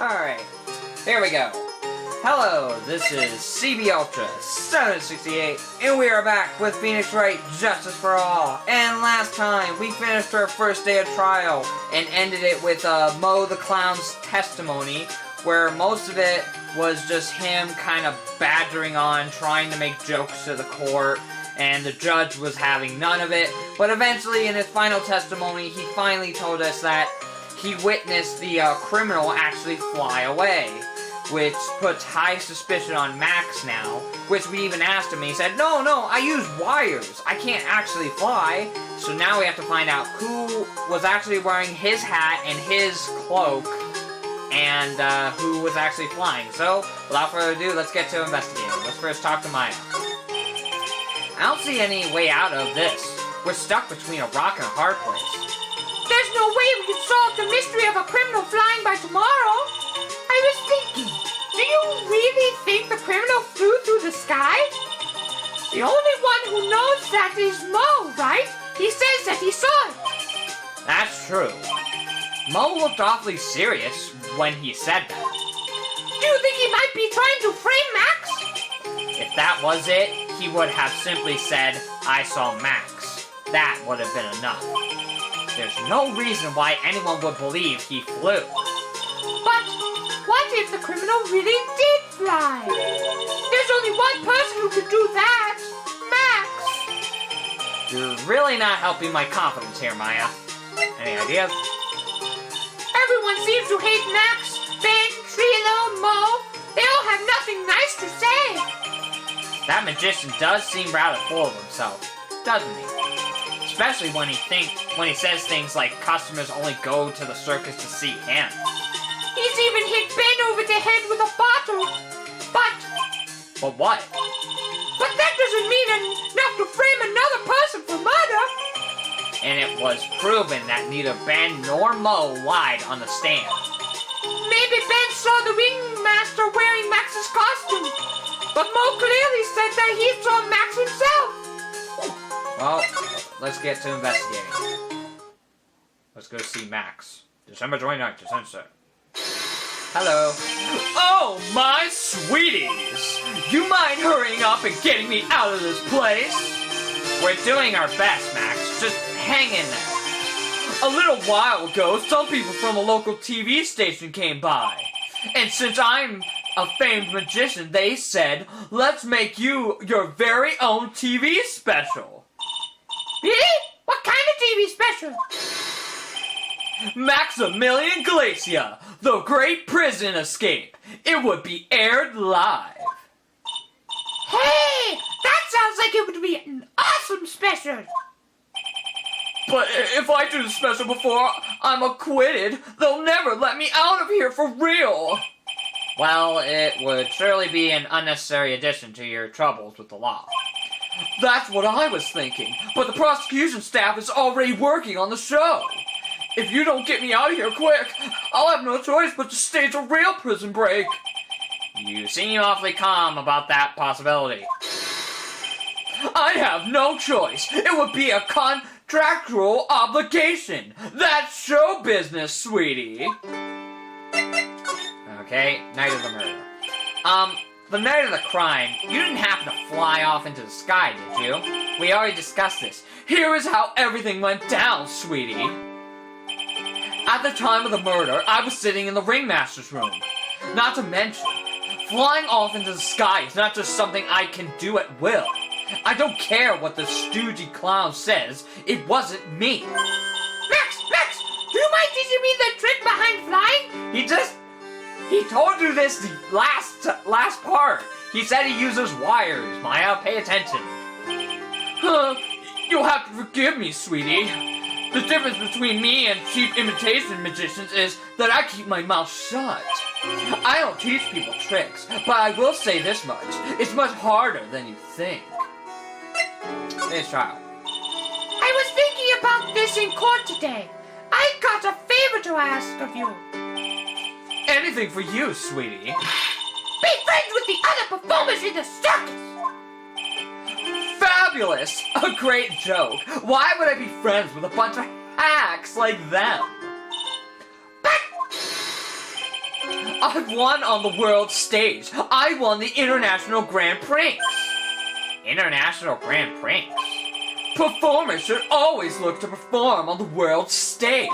Alright, here we go. Hello, this is CB Ultra 768, and we are back with Phoenix Wright Justice for All. And last time, we finished our first day of trial and ended it with Mo the Clown's testimony, where most of it was just him kind of badgering on, trying to make jokes to the court, and the judge was having none of it. But eventually, in his final testimony, he finally told us that he witnessed the criminal actually fly away, which puts high suspicion on Max now, which we even asked him, and he said, no, I use wires, I can't actually fly. So now we have to find out who was actually wearing his hat and his cloak, and who was actually flying. So, without further ado, let's get to investigating. Let's first talk to Maya. I don't see any way out of this. We're stuck between a rock and a hard place. There's no way we can solve the mystery of a criminal flying by tomorrow. I was thinking, do you really think the criminal flew through the sky? The only one who knows that is Mo, right? He says that he saw it. That's true. Mo looked awfully serious when he said that. Do you think he might be trying to frame Max? If that was it, he would have simply said, I saw Max. That would have been enough. There's no reason why anyone would believe he flew. But what if the criminal really did fly? There's only one person who could do that. Max. You're really not helping my confidence here, Maya. Any ideas? Everyone seems to hate Max, Ben, Trilo, Mo. They all have nothing nice to say. That magician does seem rather full of himself, doesn't he? Especially when he says things like customers only go to the circus to see him. He's even hit Ben over the head with a bottle. But what? But that doesn't mean enough to frame another person for murder. And it was proven that neither Ben nor Mo lied on the stand. Maybe Ben saw the ringmaster wearing Max's costume. But Mo clearly said that he saw Max himself. Well, let's get to investigating. Let's go see Max. December 29th, December. Hello. Oh, my sweeties! You mind hurrying up and getting me out of this place? We're doing our best, Max. Just hang in there. A little while ago, some people from a local TV station came by. And since I'm a famed magician, they said, let's make you your very own TV special. Really? What kind of TV special? Maximilian Glacia, the Great Prison Escape. It would be aired live. Hey! That sounds like it would be an awesome special. But if I do the special before I'm acquitted, they'll never let me out of here for real. Well, it would surely be an unnecessary addition to your troubles with the law. That's what I was thinking, but the prosecution staff is already working on the show. If you don't get me out of here quick, I'll have no choice but to stage a real prison break. You seem awfully calm about that possibility. I have no choice. It would be a contractual obligation. That's show business, sweetie. Okay, night of the murder. The night of the crime, you didn't happen to fly off into the sky, did you? We already discussed this. Here is how everything went down, sweetie. At the time of the murder, I was sitting in the ringmaster's room. Not to mention, flying off into the sky is not just something I can do at will. I don't care what the stoogey clown says. It wasn't me. Max! Do you mind teaching me the trick behind flying? He told you this the last part. He said he uses wires. Maya, pay attention. You'll have to forgive me, sweetie. The difference between me and cheap imitation magicians is that I keep my mouth shut. I don't teach people tricks, but I will say this much. It's much harder than you think. Nice trial. I was thinking about this in court today. I got a favor to ask of you. Anything for you, sweetie. Be friends with the other performers in the circus. Fabulous! A great joke. Why would I be friends with a bunch of hacks like them? But I've won on the world stage. I won the International Grand Prix. International Grand Prix? Performers should always look to perform on the world stage.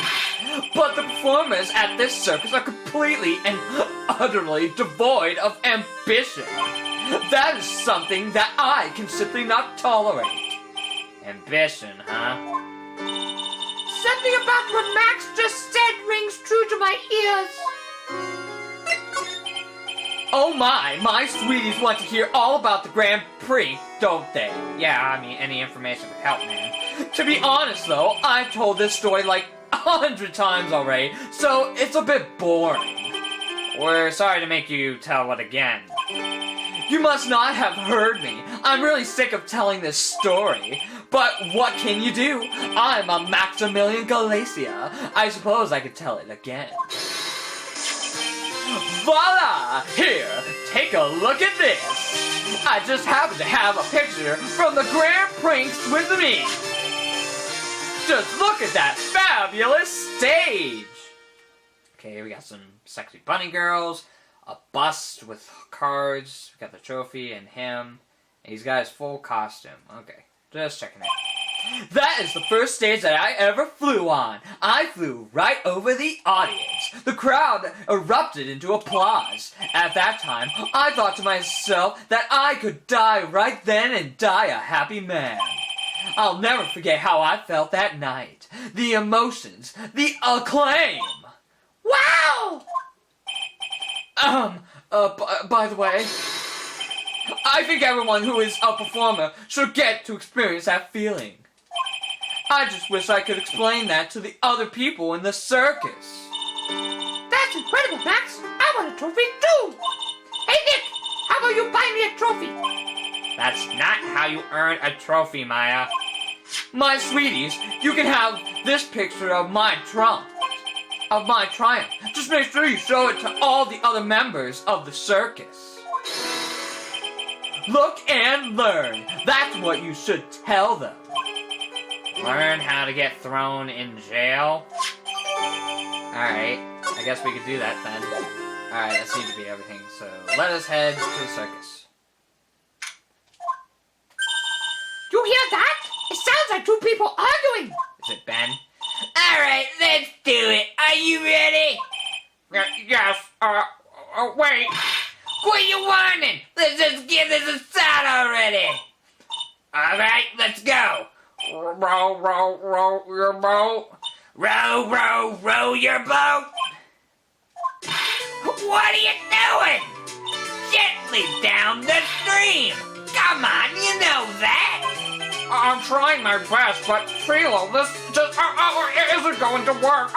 But the performers at this circus are completely and utterly devoid of ambition. That is something that I can simply not tolerate. Ambition, huh? Something about what Max just said rings true to my ears. Oh my sweeties want to hear all about the Grand Prix, don't they? Yeah, I mean, any information would help, man. To be honest, though, I've told this story like 100 times already, so it's a bit boring. We're sorry to make you tell it again. You must not have heard me. I'm really sick of telling this story. But what can you do? I'm a Maximilian Galacia. I suppose I could tell it again. Voila! Here, take a look at this. I just happen to have a picture from the Grand Prix with me. Just look at that fabulous stage. Okay, we got some sexy bunny girls, a bust with cards, we got the trophy and him, and he's got his full costume. Okay, just checking it. That is the first stage that I ever flew on. I flew right over the audience. The crowd erupted into applause. At that time, I thought to myself that I could die right then and die a happy man. I'll never forget how I felt that night. The emotions, the acclaim. Wow! By the way, I think everyone who is a performer should get to experience that feeling. I just wish I could explain that to the other people in the circus. That's incredible, Max. I want a trophy too. Hey, Nick, how about you buy me a trophy? That's not how you earn a trophy, Maya. My sweeties, you can have this picture of my triumph. Just make sure you show it to all the other members of the circus. Look and learn. That's what you should tell them. Learn how to get thrown in jail? Alright, I guess we could do that then. Alright, that seems to be everything, so let us head to the circus. Do you hear that? It sounds like two people arguing. Is it Ben? Alright, let's do it. Are you ready? Yes, wait. What are you wanting? Let's just give this a shot already. Alright, let's go. Row your boat. Row your boat. What are you doing? Gently down the stream. Come on, you know that. I'm trying my best, but Philo, this just it isn't going to work.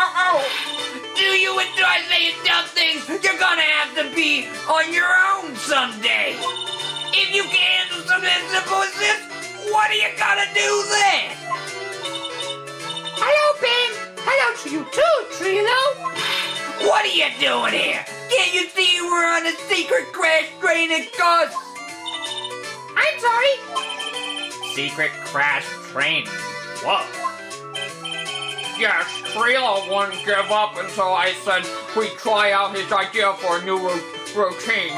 Do you enjoy saying dumb things? You're gonna have to be on your own someday. If you can't handle something as simple as this, what are you gonna do then? Hello, Ben. Hello to you too, Trilo. What are you doing here? Can't you see we're on a secret crash training course? I'm sorry. Secret crash training. Whoa. Yes, Philo wouldn't give up until I said we'd try out his idea for a new routine.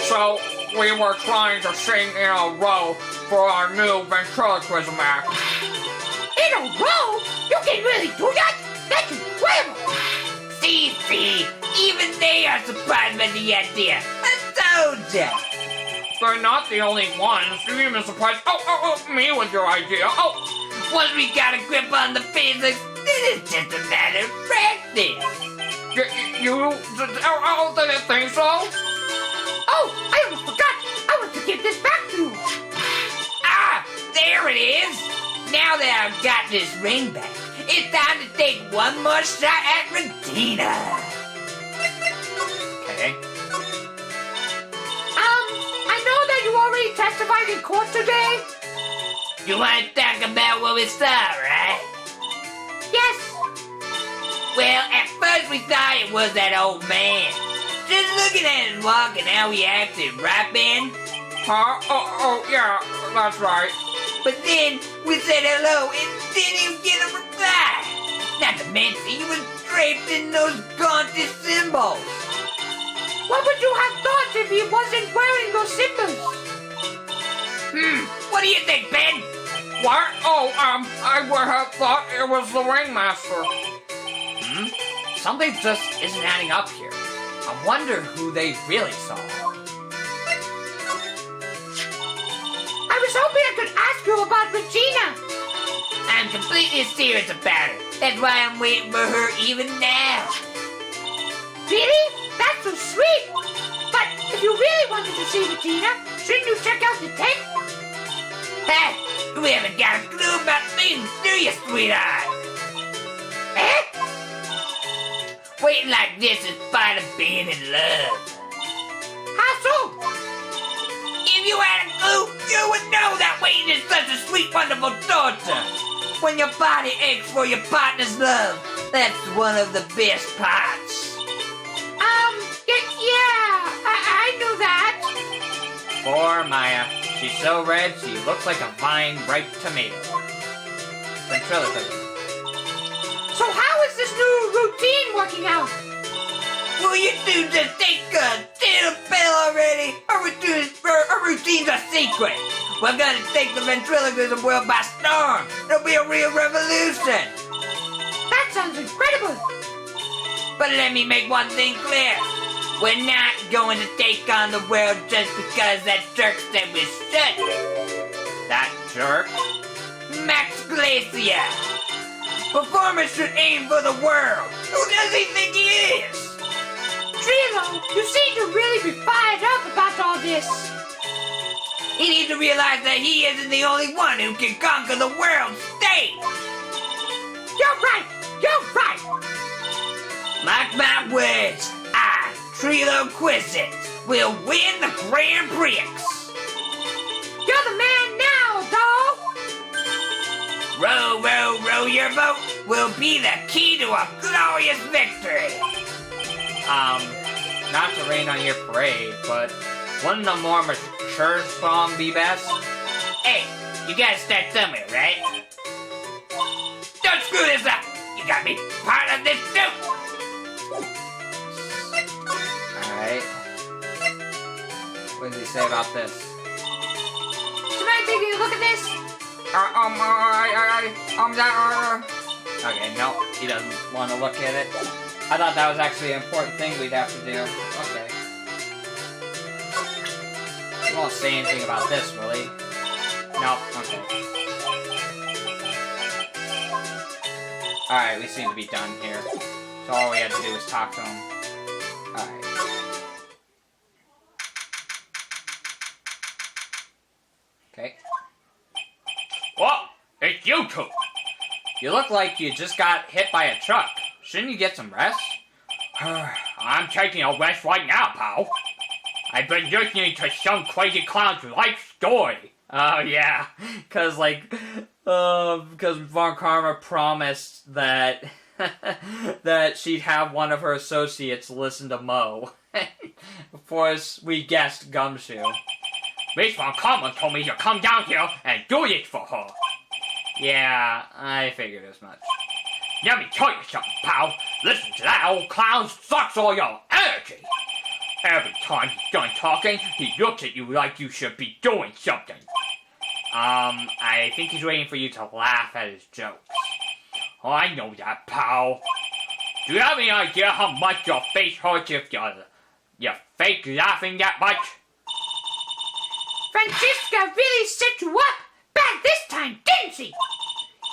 So, we were trying to sing in a row for our new ventriloquism act. In a row? You can really do that? That's incredible. See, even they are surprised by the idea. I told ya. They're not the only ones. You even surprised me with your idea. Once we got a grip on the physics, then it's just a matter of practice. You didn't think so? Oh, I almost forgot. I want to give this back to you. Ah, there it is. Now that I've got this ring back, it's time to take one more shot at Regina. Okay. I know that you already testified in court today. You want to talk about what we saw, right? Yes. Well, at first we thought it was that old man. Just looking at him walk and how he acted, right, Ben? Huh? Yeah, that's right. But then we said hello and didn't even get a reply. Not to mention he was draped in those gauntlet symbols. What would you have thought if he wasn't wearing those symbols? What do you think, Ben? What? Oh, I would have thought it was the ringmaster. Something just isn't adding up here. I wonder who they really saw. I was hoping I could ask you about Regina. I'm completely serious about it. That's why I'm waiting for her even now. Really? That's so sweet. But if you really wanted to see Regina, shouldn't you check out the tent? Hey, we haven't got a clue about things, do you, sweetheart? Eh? Waiting like this is part of being in love. How so? If you had a clue, you would know that waiting is such a sweet, wonderful torture. When your body aches for your partner's love, that's one of the best parts. I knew that. Poor Maya. She's so red, she looks like a vine-ripe tomato. Ventriloquism. So how is this new routine working out? Will you two just take a little pill already? Our routine's a secret. We're gonna take the ventriloquism world by storm. It'll be a real revolution. That sounds incredible. But let me make one thing clear. We're not going to take on the world just because that jerk said we should. That jerk? Max Glacier. Performers should aim for the world. Who does he think he is? Trilo, you seem to really be fired up about all this. He needs to realize that he isn't the only one who can conquer the world stage. You're right. Mark my words. I, Trilo Quizit, will win the Grand Prix. You're the man now, doll. Row, row, row your boat will be the key to a glorious victory. Not to rain on your parade, but wouldn't a more mature song be best? Hey, you gotta start somewhere, right? Don't screw this up! You gotta be part of this too! Alright. What does he say about this? Do you mind taking a look at this? Okay, no, he doesn't want to look at it. I thought that was actually an important thing we'd have to do. Okay. He won't say anything about this, will he? No, okay. Alright, we seem to be done here. So all we had to do was talk to him. Alright. Okay. What? It's you two. You look like you just got hit by a truck. Shouldn't you get some rest? I'm taking a rest right now, pal. I've been listening to some crazy clown's life story. Oh, yeah. Because Von Karma promised that that she'd have one of her associates listen to Mo. Of course, we guessed Gumshoe. Miss Von Karma told me to come down here and do this for her. Yeah, I figured as much. Let me tell you something, pal. Listen to that old clown sucks all your energy. Every time he's done talking, he looks at you like you should be doing something. I think he's waiting for you to laugh at his jokes. Oh, I know that, pal. Do you have any idea how much your face hurts if you're fake laughing that much? Francisca really set you up bad this time, didn't she?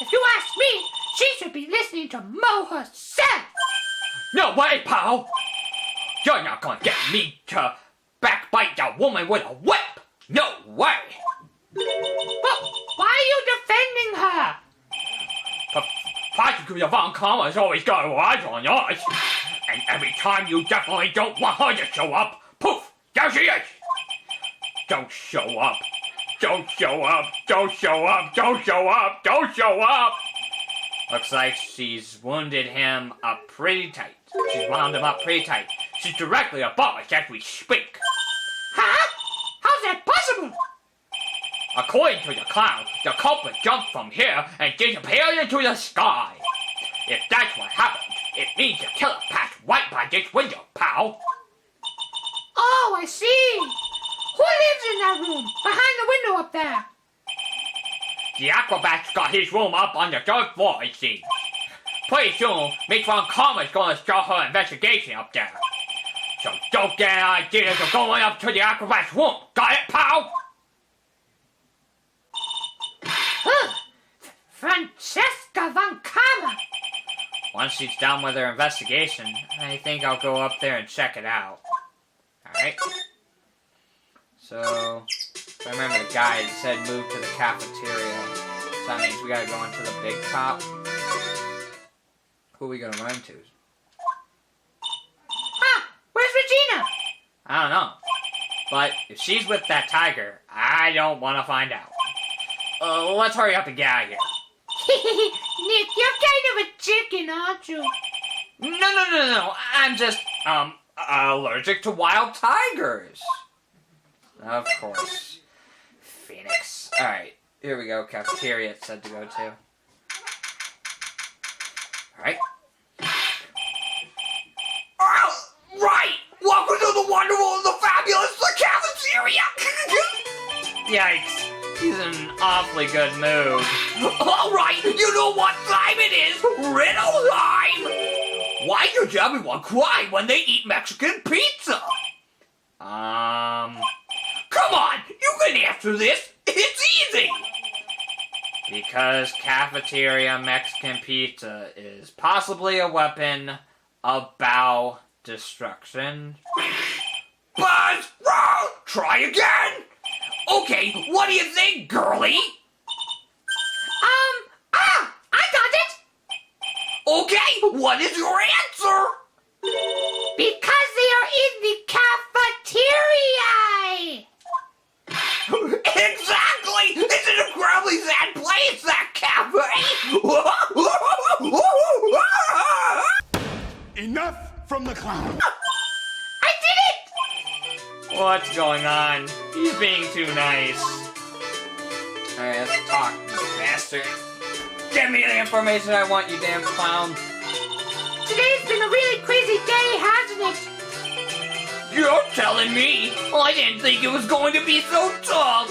If you ask me, she should be listening to Mo herself. No way, pal. You're not gonna get me to backbite that woman with a whip. No way. But why are you defending her? Prosecutor Von Karma's always got her eyes on us. And every time you definitely don't want her to show up, poof, there she is. Don't show up. Don't show up. Don't show up. Don't show up. Don't show up. Looks like she's wounded him up pretty tight. She's wound him up pretty tight. She's directly above us as we speak. Huh? How's that possible? According to the clown, the culprit jumped from here and disappeared into the sky. If that's what happened, it means the killer passed right by this window, pal. Oh, I see. Who lives in that room? Behind the window up there. The acrobat's got his room up on the third floor, it seems. Pretty soon, Miss Von Karma's gonna start her investigation up there. So don't get any ideas of going up to the acrobat's room. Got it, pal? Huh. Francesca Von Karma. Once she's done with her investigation, I think I'll go up there and check it out. Alright. So, if I remember the guide said move to the cafeteria. So that means we gotta go into the big top. Who are we gonna run to? Huh, where's Regina? I don't know. But if she's with that tiger, I don't want to find out. Let's hurry up and get out of here. Nick, you're kind of a chicken, aren't you? No. I'm just, allergic to wild tigers. Of course. Phoenix. Alright, here we go. Cafeteria it said to go to. Alright. Oh, right! Welcome to the wonderful and the fabulous the cafeteria! Yikes. He's in an awfully good mood. Alright, you know what time it is! Riddle time! Why does everyone cry when they eat Mexican pizza? Come on, you can answer this! It's easy! Because cafeteria Mexican pizza is possibly a weapon of bow destruction. Buzz! Wrong! Try again! Okay, what do you think, girlie? I got it! Okay, what is your answer? Because they are in the cafeteria! Exactly! It's an incredibly sad place, that cafe! Enough from the clown. I did it! What's going on? He's being too nice. Alright, let's talk, you bastard. Give me the information I want, you damn clown. Today's been a really crazy day, hasn't it? You're telling me? I didn't think it was going to be so tough.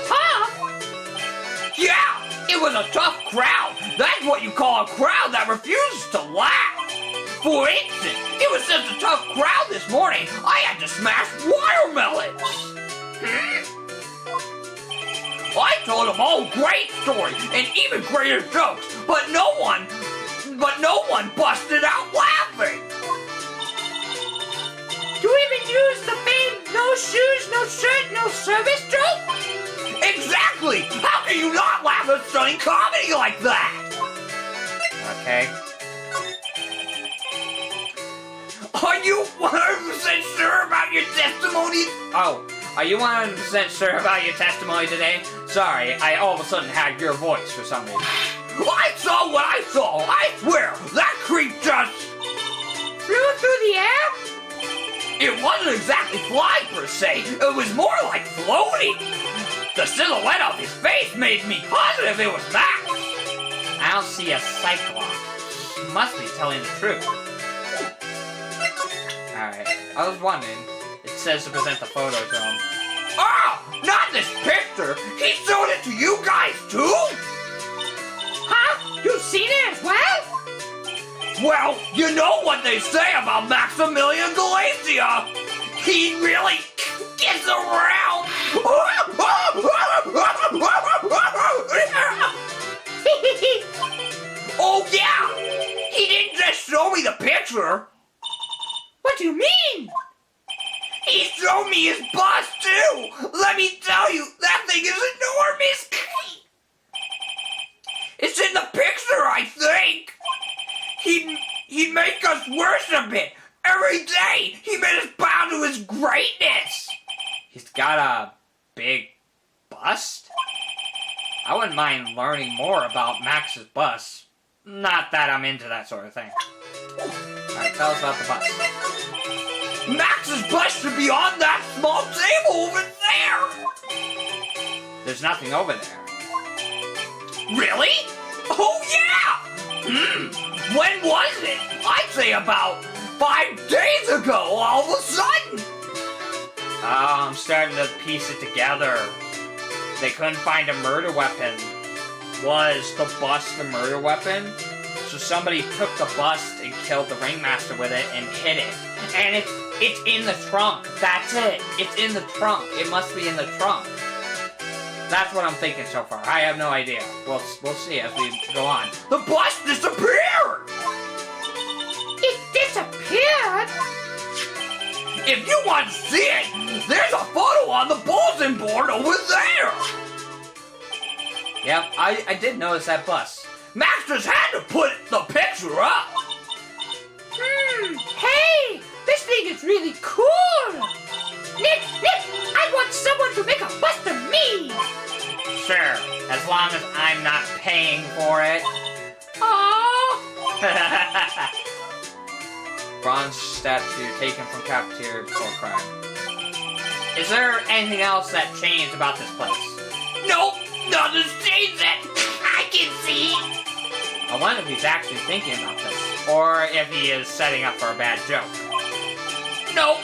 Tough? Yeah, it was a tough crowd. That's what you call a crowd that refuses to laugh. For instance, it was such a tough crowd this morning, I had to smash watermelons. I told them all great stories and even greater jokes, but no one busted out laughing. Do you even use the famed no shoes, no shirt, no service joke? Exactly! How can you not laugh at stunning comedy like that? Okay. Are you 100% sure about your testimony? Oh, are you 100% sure about your testimony today? Sorry, I all of a sudden had your voice for some reason. I saw what I saw! I swear! That creep just... Flew through the air? It wasn't exactly flying per se, it was more like floating. The silhouette of his face made me positive it was Max. I don't see a cyclops. He must be telling the truth. Alright, I was wondering. It says to present the photo to him. Oh, not this picture! He showed it to you guys too? Huh? You've seen it as well? Well, you know what they say about Maximilian Galacia. He really gets around. Oh yeah! He didn't just show me the picture. What do you mean? He showed me his bust too. Let me tell you, that thing is enormous. It's in the picture, I think. He'd make us worship it. Every day, he made us bow to his greatness. He's got a big bust? I wouldn't mind learning more about Max's bust. Not that I'm into that sort of thing. Alright, tell us about the bust. Max's bust should be on that small table over there. There's nothing over there. Really? Oh yeah! When was it? I'd say about 5 days ago, all of a sudden. Oh, I'm starting to piece it together. They couldn't find a murder weapon. Was the bus the murder weapon? So somebody took the bus and killed the ringmaster with it and hid it. And it's in the trunk. That's it. It's in the trunk. It must be in the trunk. That's what I'm thinking so far. I have no idea. We'll see as we go on. The bus disappeared! It disappeared? If you want to see it, there's a photo on the bulletin board over there! Yep, I did notice that bus. Max just had to put the picture up! Hey! This thing is really cool! Nick! I want someone to make a bust of me! Sure, as long as I'm not paying for it. Oh! Bronze statue taken from cafeteria before crime. Is there anything else that changed about this place? Nope, nothing's changed it. I can see. I wonder if he's actually thinking about this, or if he is setting up for a bad joke. Nope,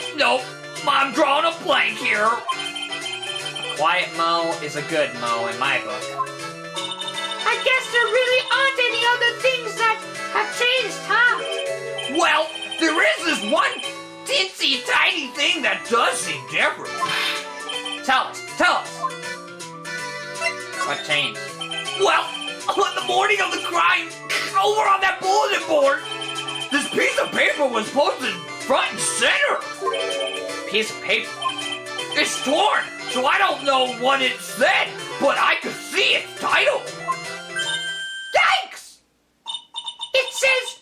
I'm drawing a blank here. A quiet mow is a good mow in my book. I guess there really aren't any other things that have changed, huh? Well, there is this one teensy tiny thing that does seem different. Tell us. What changed? Well, on the morning of the crime, over on that bulletin board, this piece of paper was posted front and center. Piece of paper? It's torn, so I don't know what it said, but I could see its title. Yikes! It says,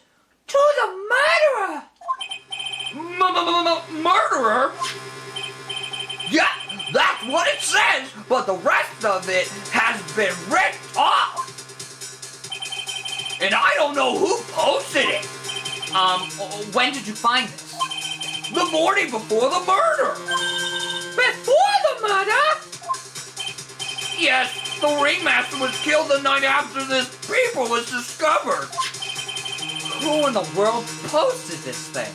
"To the murderer." Murderer? Yeah, that's what it says, but the rest of it has been ripped off. And I don't know who posted it. When did you find this? The morning before the murder. Before the murder? Yes, the ringmaster was killed the night after this paper was discovered. Who in the world posted this thing?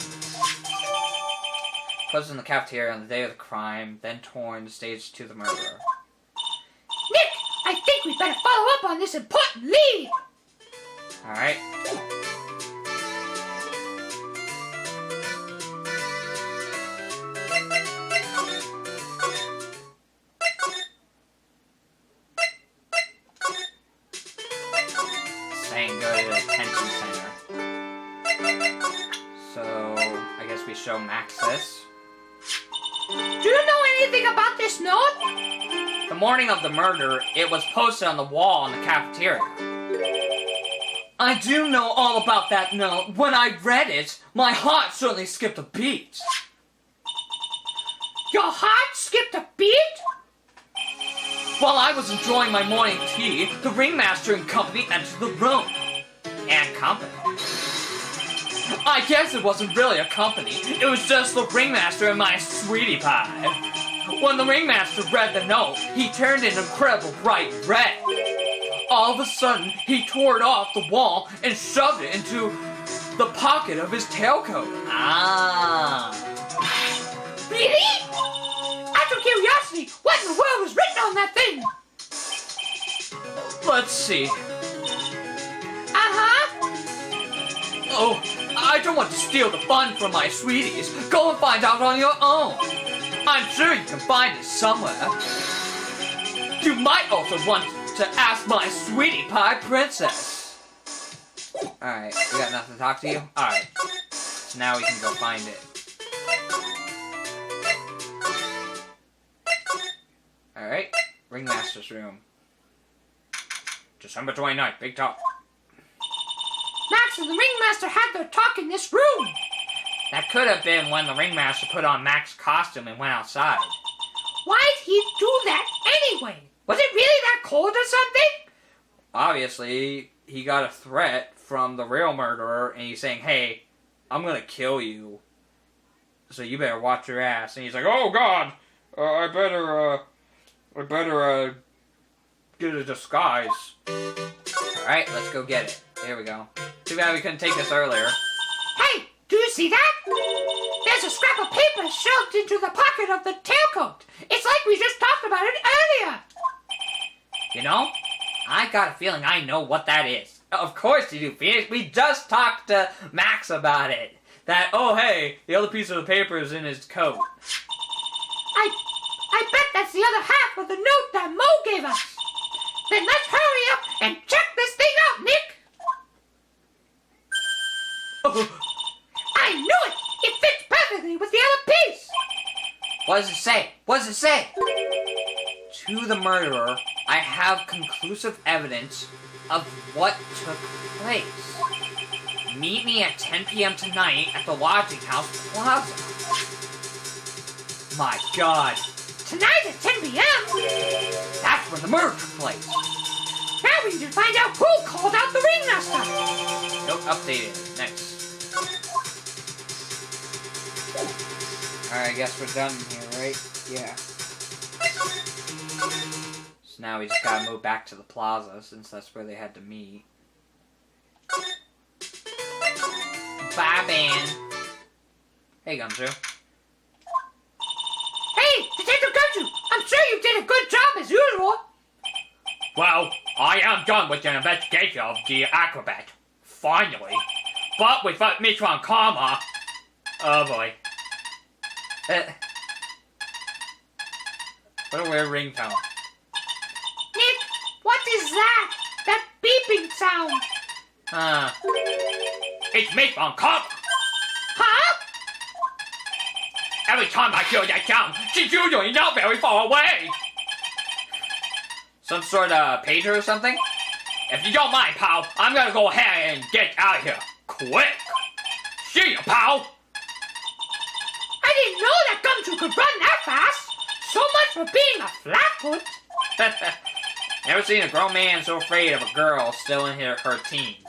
Posted in the cafeteria on the day of the crime, then torn the stage to the murderer. Nick, I think we better follow up on this important lead. Alright. Saying go to the detention center. So, I guess we show Max this. Do you know anything about this note? The morning of the murder, it was posted on the wall in the cafeteria. I do know all about that note. When I read it, my heart certainly skipped a beat. Your heart skipped a beat? While I was enjoying my morning tea, the ringmaster and company entered the room. And company. I guess it wasn't really a company. It was just the ringmaster and my sweetie pie. When the ringmaster read the note, he turned an incredible bright red. All of a sudden, he tore it off the wall and shoved it into the pocket of his tailcoat. Ah. Really? Out of curiosity, what in the world was written on that thing? Let's see. Oh, I don't want to steal the fun from my sweeties. Go and find out on your own. I'm sure you can find it somewhere. You might also want to ask my sweetie pie princess. Alright, we got nothing to talk to you? Alright. So now we can go find it. Alright, ringmaster's room. December 29th, big talk. Max and the ringmaster had their talk in this room. That could have been when the ringmaster put on Max's costume and went outside. Why'd he do that anyway? Was it really that cold or something? Obviously, he got a threat from the real murderer, and he's saying, hey, I'm gonna kill you, so you better watch your ass. And he's like, oh God, I better get a disguise. Alright, let's go get it. Here we go. Too bad we couldn't take this earlier. Hey, do you see that? There's There's a scrap of paper shoved into the pocket of the tailcoat. It's like we just talked about it earlier. You know, I got a feeling I know what that is. Of course you do, Phoenix. We just talked to Max about it. That, oh hey, the other piece of the paper is in his coat. I bet that's the other half of the note that Mo gave us. Then let's hurry up and check this thing out, Nick. I knew it! It fits perfectly with the other piece! What does it say? What does it say? To the murderer, I have conclusive evidence of what took place. Meet me at 10 p.m. tonight at the lodging house plaza. My God. Tonight at 10 p.m.? That's when the murder took place. Now we need to find out who called out the ringmaster. Nope, updated. Next. Alright, I guess we're done here, right? Yeah. So now we just gotta move back to the plaza, since that's where they had to meet. Bye, Ben. Hey, Gumshoe. Hey, Detective Gumshoe! I'm sure you did a good job as usual. Well, I am done with the investigation of the acrobat. Finally. But without Mitron Karma... Oh boy. What a weird ringtone. Nick, what is that? That beeping sound. Huh. It's Mitron Karma! Huh? Every time I hear that sound, she's usually not very far away! Some sort of pager or something? If you don't mind, pal, I'm gonna go ahead and get out of here. Quick! See ya, pal! I didn't know that Gumshoe could run that fast. So much for being a flatfoot. Never seen a grown man so afraid of a girl still in her teens.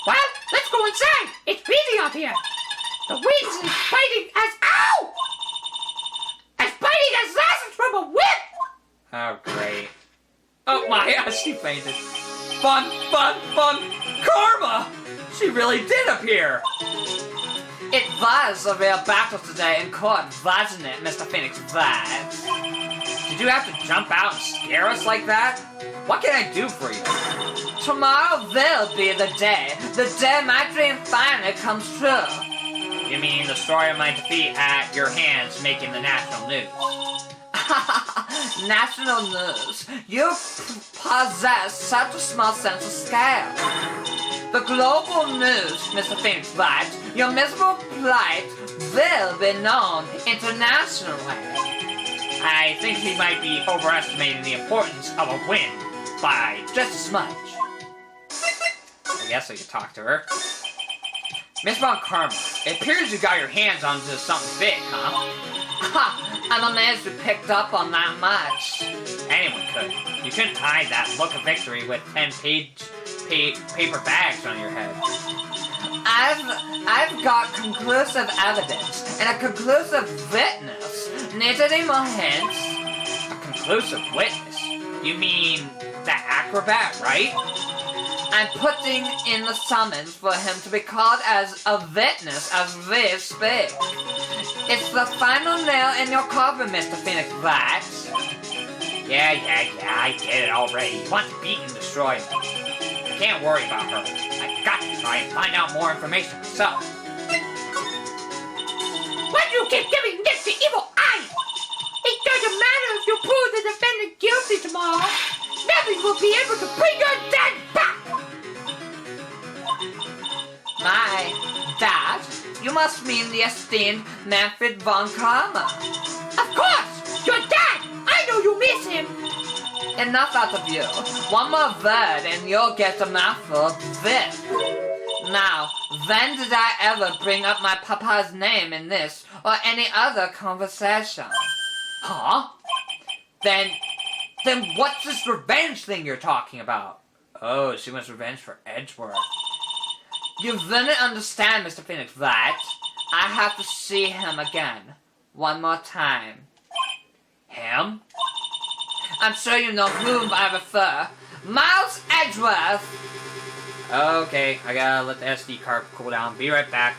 Well, let's go inside. It's freezing out here. The wind is biting as... Ow! As biting as lashes from a whip. Oh, great. Oh my gosh, she fainted. Fun, fun, fun! Karma! She really did appear! It was a real battle today in court, wasn't it, Mr. Phoenix Wright? Did you have to jump out and scare us like that? What can I do for you? Tomorrow will be the day my dream finally comes true. You mean the story of my defeat at your hands making the national news? National news. You possess such a small sense of scale. The global news, Mr. Phoenix Wright, your miserable plight will be known internationally. I think he might be overestimating the importance of a win by just as much. I guess I could talk to her. Miss Von Karma, it appears you got your hands onto something big, huh? Ha! I'm amazed you picked up on that much. Anyone could. You couldn't hide that look of victory with 10 paper bags on your head. I've got conclusive evidence and a conclusive witness. Need any more hints? A conclusive witness? You mean that acrobat, right? I'm putting in the summons for him to be called as a witness as we speak. It's the final nail in your coffin, Mr. Phoenix Wright. Yeah, I get it already. You want to beat and destroy me. I can't worry about her. I've got to try and find out more information myself. Why do you keep giving Nick the evil eye? It doesn't matter if you prove the defendant guilty tomorrow. Nothing will be able to bring your dad back. My dad? You must mean the esteemed Manfred von Karma. Of course! Your dad! I know you miss him! Enough out of you. One more word and you'll get a mouthful of this. Now, when did I ever bring up my papa's name in this or any other conversation? Huh? Then what's this revenge thing you're talking about? Oh, she wants revenge for Edgeworth. You didn't understand, Mr. Phoenix Wright. I have to see him again. One more time. Him? I'm sure you know whom I refer. Miles Edgeworth! Okay, I gotta let the SD card cool down. Be right back.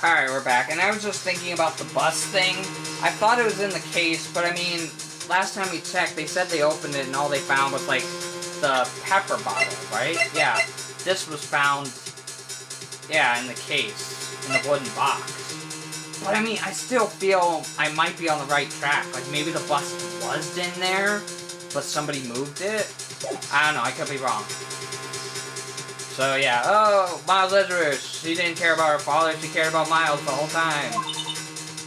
Alright, we're back. And I was just thinking about the bus thing. I thought it was in the case, but I mean, last time we checked, they said they opened it and all they found was, like, the pepper bottle, right? Yeah. This was found, yeah, in the case, in the wooden box. But I mean, I still feel I might be on the right track. Like, maybe the bus was in there, but somebody moved it? I don't know, I could be wrong. So yeah, oh, Miles Edgeworth. She didn't care about her father, she cared about Miles the whole time.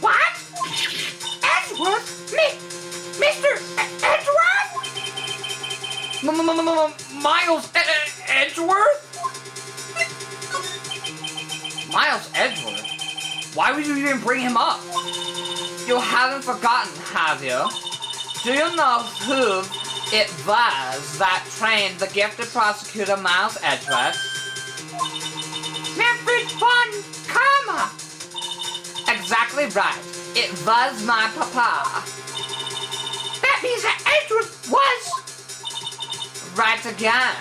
What? Edgeworth? Mr. Edgeworth? Miles Edgeworth? Miles Edgeworth? Why would you even bring him up? You haven't forgotten, have you? Do you know who it was that trained the gifted prosecutor Miles Edgeworth? Manfred von Karma! Exactly right. It was my papa. That means that Edgeworth was... Right again.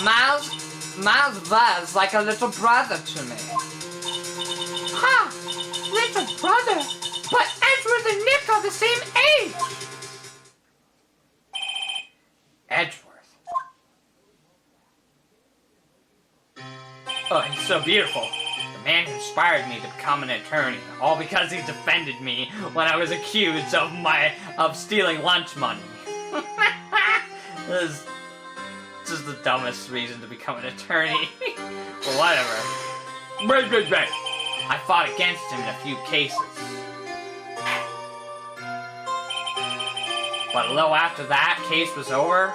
Miles was like a little brother to me. Huh, little brother. But Edgeworth and Nick are the same age. Edgeworth. Oh, he's so beautiful. The man who inspired me to become an attorney, all because he defended me when I was accused of stealing lunch money. This is the dumbest reason to become an attorney. Well, whatever. I fought against him in a few cases. But a little after that case was over,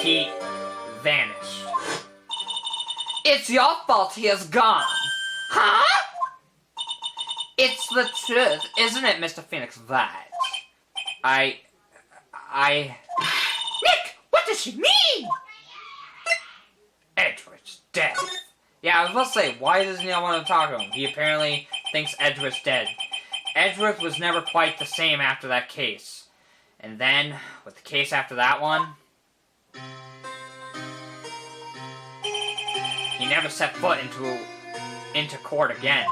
he vanished. It's your fault he is gone. Huh? It's the truth, isn't it, Mr. Phoenix Wright? Nick, what does she mean? Edgeworth's dead. Yeah, I was about to say, why doesn't he want to talk to him? He apparently thinks Edgeworth's dead. Edgeworth was never quite the same after that case. And then, with the case after that one, he never set foot into court again.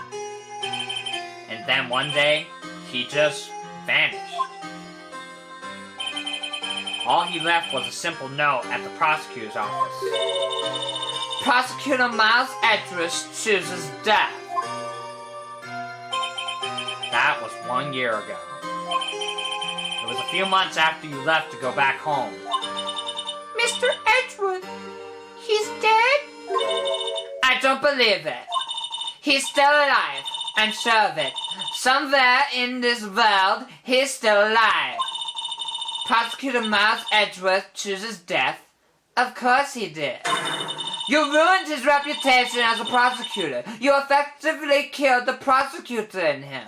And then one day, he just vanished. All he left was a simple note at the prosecutor's office. Prosecutor Miles Edgeworth chooses death. That was 1 year ago. It was a few months after you left to go back home. Mr. Edgeworth, he's dead? I don't believe it. He's still alive. I'm sure of it. Somewhere in this world, he's still alive. Prosecutor Miles Edgeworth chooses death? Of course he did. You ruined his reputation as a prosecutor. You effectively killed the prosecutor in him.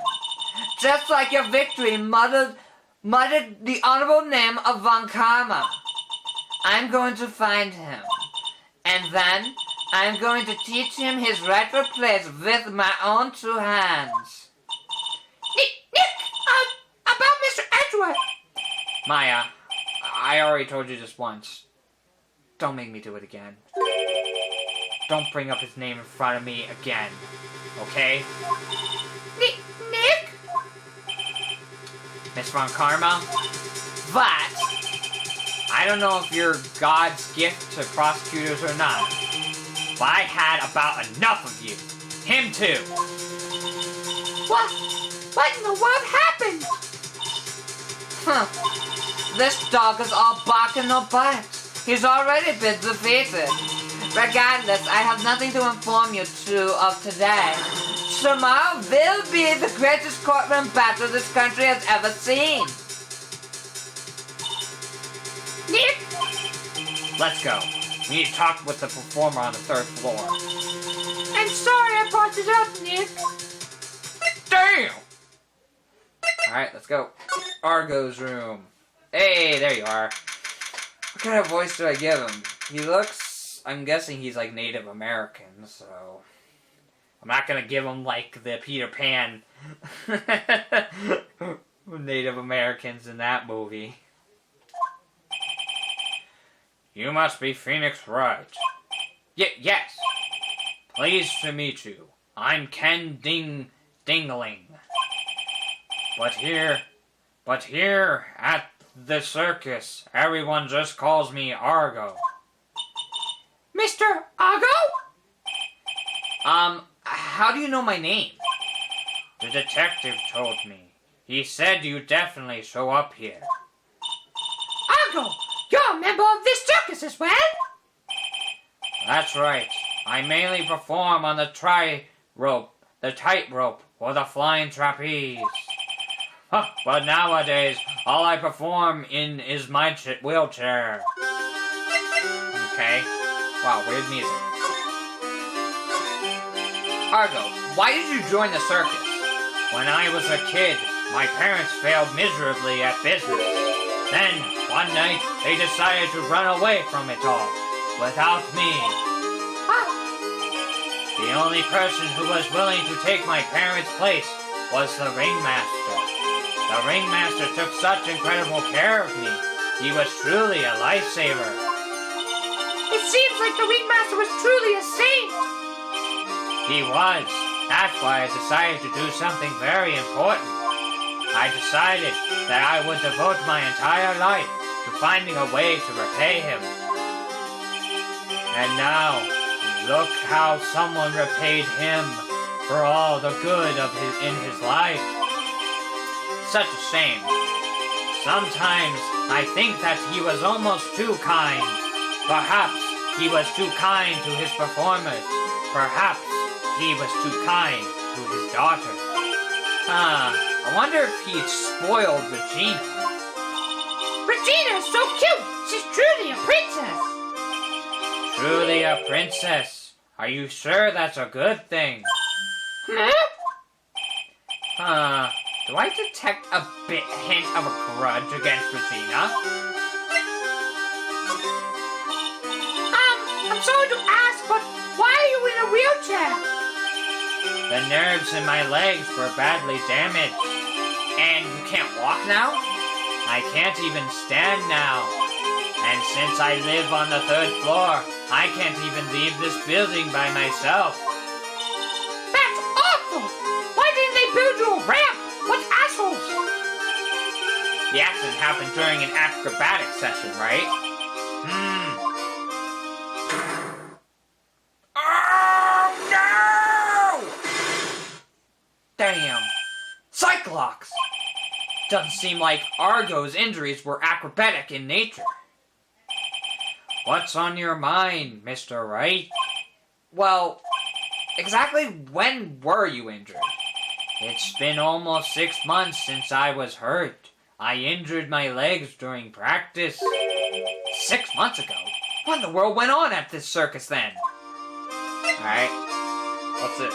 Just like your victory muttered the honorable name of Von Karma. I'm going to find him. And then, I'm going to teach him his rightful place with my own two hands. Nick, about Mr. Edgeworth. Maya, I already told you this once. Don't make me do it again. Don't bring up his name in front of me again. Okay? Nick? Miss Von Karma? But I don't know if you're God's gift to prosecutors or not. But I had about enough of you. Him too. What in the world happened? This dog is all bark and no bite. He's already been defeated. Regardless, I have nothing to inform you of today. Tomorrow will be the greatest courtroom battle this country has ever seen. Nick? Let's go. We need to talk with the performer on the 3rd floor. I'm sorry I brought it up, Nick. Damn! Alright, let's go. Argo's room. Hey, there you are. What kind of voice do I give him? He looks... I'm guessing he's like Native American, so... I'm not gonna give him like the Peter Pan Native Americans in that movie. You must be Phoenix Wright. Yes. Pleased to meet you. I'm Ken Dingling. But here at the circus, everyone just calls me Argo. Mr. Argo? How do you know my name? The detective told me. He said you definitely show up here. Acro, you're a member of this circus as well? That's right. I mainly perform on the tightrope, or the flying trapeze. But nowadays, all I perform in is my wheelchair. Okay. Wow, weird music. Argo, why did you join the circus? When I was a kid, my parents failed miserably at business. Then, one night, they decided to run away from it all, without me. The only person who was willing to take my parents' place was the ringmaster. The ringmaster took such incredible care of me. He was truly a lifesaver. It seems like the ringmaster was truly a saint. He was. That's why I decided to do something very important. I decided that I would devote my entire life to finding a way to repay him. And now, look how someone repaid him for all the good in his life. Such a shame. Sometimes I think that he was almost too kind. Perhaps he was too kind to his performers. Perhaps he was too kind to his daughter. I wonder if he spoiled Regina. Regina is so cute. She's truly a princess. Truly a princess. Are you sure that's a good thing? Huh? Do I detect a hint of a grudge against Regina? I'm sorry to ask, but why are you in a wheelchair? The nerves in my legs were badly damaged. And you can't walk now? I can't even stand now. And since I live on the 3rd floor, I can't even leave this building by myself. That's awful! Why didn't they build you a ramp? What assholes! The accident happened during an acrobatic session, right? Oh, no! Damn. Cyclops! Doesn't seem like Argo's injuries were acrobatic in nature. What's on your mind, Mr. Wright? Well, exactly when were you injured? It's been almost 6 months since I was hurt. I injured my legs during practice. 6 months ago? What in the world went on at this circus then? Alright. What's this?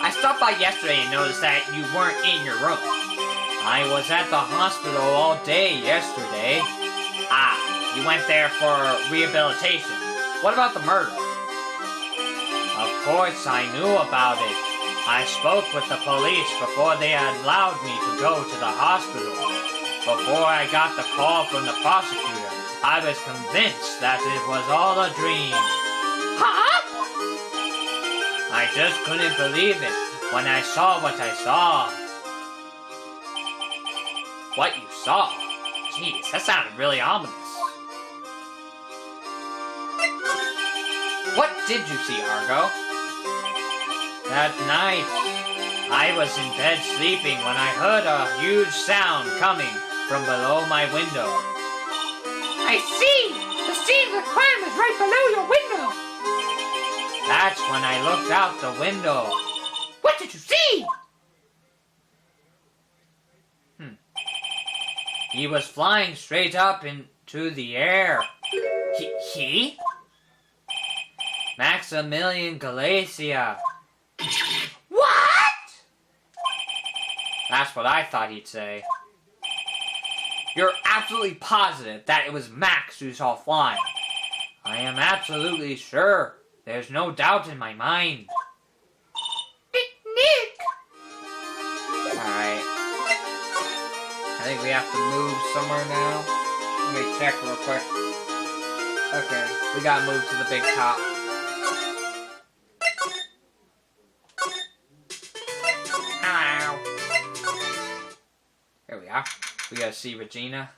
I stopped by yesterday and noticed that you weren't in your room. I was at the hospital all day yesterday. You went there for rehabilitation. What about the murder? Of course I knew about it. I spoke with the police before they allowed me to go to the hospital. Before I got the call from the prosecutor, I was convinced that it was all a dream. Huh? I just couldn't believe it when I saw what I saw. What you saw? Jeez, that sounded really ominous. What did you see, Argo? That night, I was in bed sleeping when I heard a huge sound coming from below my window. I see! The scene of the crime is right below your window! That's when I looked out the window. What did you see? He was flying straight up into the air. He? Maximilian Galacia. What? That's what I thought he'd say. You're absolutely positive that it was Max you saw flying? I am absolutely sure. There's no doubt in my mind. Nick! Alright. I think we have to move somewhere now. Let me check real quick. Okay, we gotta move to the big top. We gotta see Regina.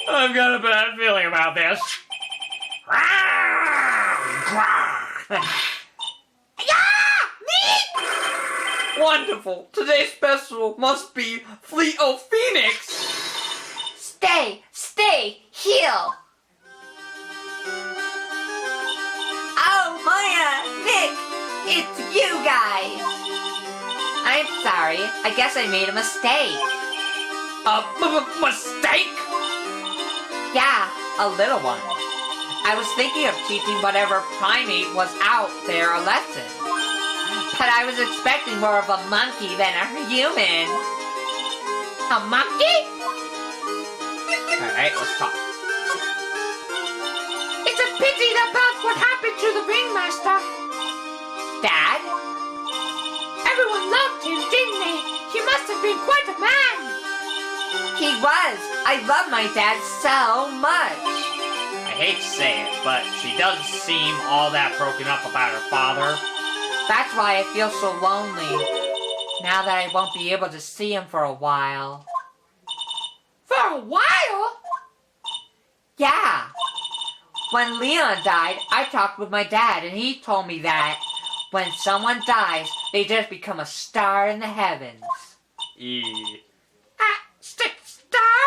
I've got a bad feeling about this. Wonderful! Today's special must be Fleet of Phoenix! Stay! Heal! Oh, Maya! Nick! It's you guys! I'm sorry. I guess I made a mistake. A mistake? Yeah, a little one. I was thinking of teaching whatever primate was out there a lesson. But I was expecting more of a monkey than a human. A monkey? Alright, let's talk. It's a pity about what happened to the ringmaster. Dad? Everyone loved him, didn't they? He must have been quite a man. He was. I love my dad so much. I hate to say it, but she does seem all that broken up about her father. That's why I feel so lonely. Now that I won't be able to see him for a while. For a while? Yeah. When Leon died, I talked with my dad and he told me that when someone dies, they just become a star in the heavens. Star?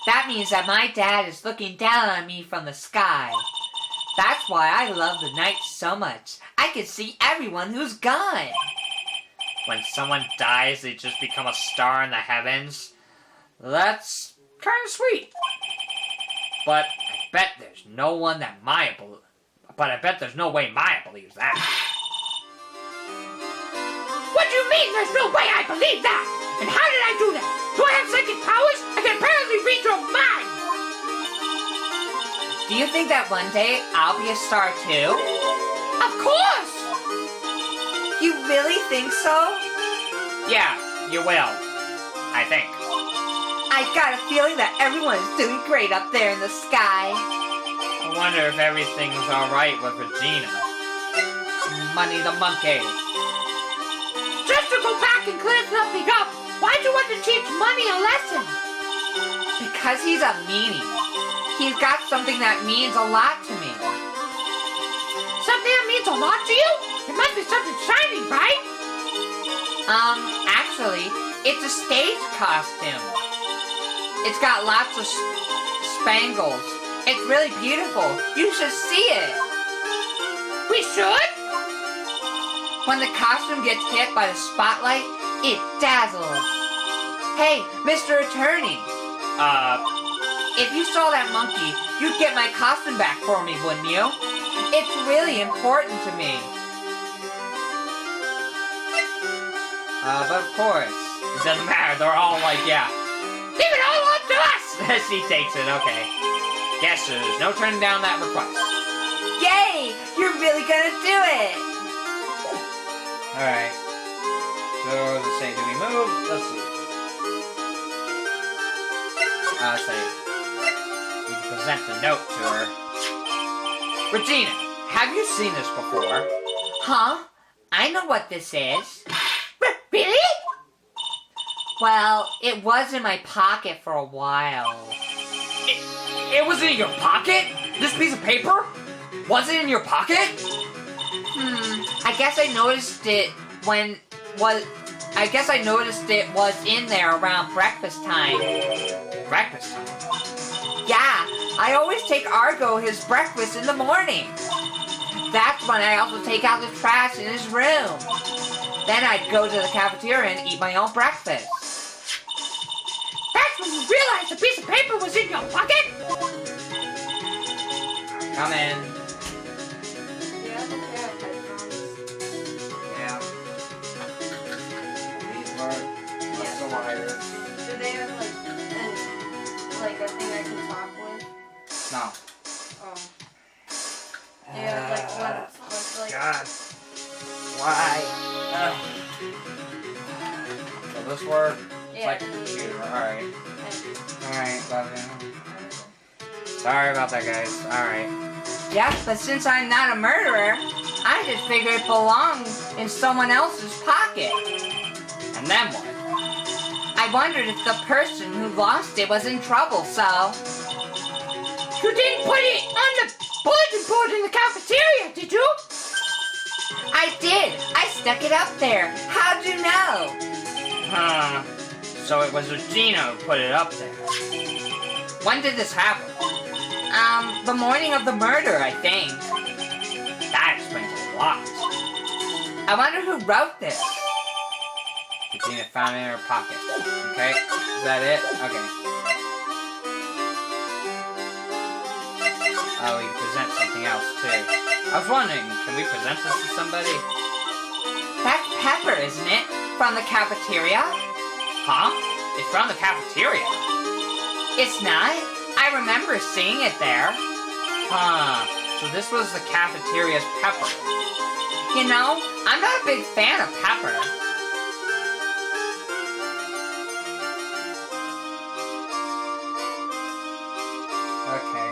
That means that my dad is looking down on me from the sky. That's why I love the night so much. I can see everyone who's gone. When someone dies, they just become a star in the heavens? That's kind of sweet. But I bet there's no way Maya believes that. What do you mean there's no way I believe that? And how did I do that? Do I have psychic powers? I can apparently read your mind. Do you think that one day I'll be a star too? Of course! You really think so? Yeah, you will. I think. I got a feeling that everyone is doing great up there in the sky. I wonder if everything's alright with Regina. Money the monkey. Just to go back and clear something up, why'd you want to teach Money a lesson? Because he's a meanie. He's got something that means a lot to me. Something that means a lot to you? It must be something shiny, right? Actually, it's a stage costume. It's got lots of spangles. It's really beautiful. You should see it. We should? When the costume gets hit by the spotlight, it dazzles. Hey, Mr. Attorney. If you saw that monkey, you'd get my costume back for me, wouldn't you? It's really important to me. But of course. It doesn't matter, they're all like, yeah. Leave it all up to us! She takes it, okay. Guess there's no turning down that request. Yay! You're really gonna do it! Alright. So, let's say, do we move? Let's see. Let's say, we can present the note to her. Regina, have you seen this before? Huh? I know what this is. Really? Well, it was in my pocket for a while. It was in your pocket? This piece of paper? Was it in your pocket? I guess I noticed it was in there around breakfast time. Breakfast time? Yeah, I always take Argo his breakfast in the morning. That's when I also take out the trash in his room. Then I'd go to the cafeteria and eat my own breakfast. That's when you realized the piece of paper was in your pocket? Come in. Yeah. These are the wires. Do they have like a thing I can talk with? No. Oh. They have like what's like. God. Why? Will this work? It's Yeah. like a computer. Alright. Alright, love you. Sorry about that, guys. Alright. Yeah, but since I'm not a murderer, I just figured it belonged in someone else's pocket. And then what? I wondered if the person who lost it was in trouble, so... You didn't put it on the bulletin board in the cafeteria, did you? I did. I stuck it up there. How'd you know? So it was Regina who put it up there. When did this happen? The morning of the murder, I think. That explains a lot. I wonder who wrote this. Regina found it in her pocket. Okay, is that it? Okay. Oh, we can present something else, too. I was wondering, can we present this to somebody? That's Pepper, isn't it? From the cafeteria? Huh? It's from the cafeteria? It's not? I remember seeing it there. Huh. So this was the cafeteria's Pepper. You know, I'm not a big fan of Pepper. Okay.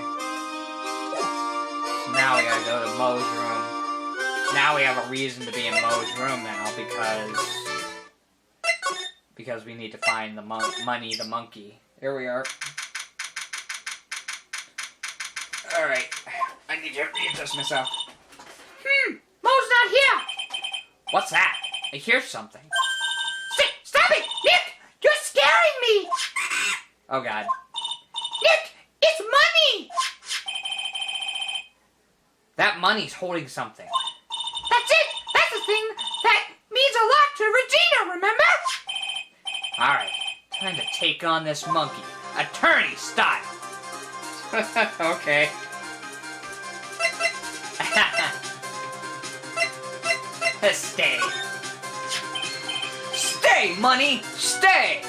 So now we gotta go to Moe's room. Now we have a reason to be in Moe's room now because we need to find the Money the monkey. Here we are. Alright. I need to readjust myself. Mo's not here. What's that? I hear something. Stop it! Nick! You're scaring me! Oh god. Nick! It's money! That money's holding something. That's it! That's the thing that means a lot to Regina, remember? Alright. Time to take on this monkey. Attorney style. Okay. Stay. Stay, money! Stay!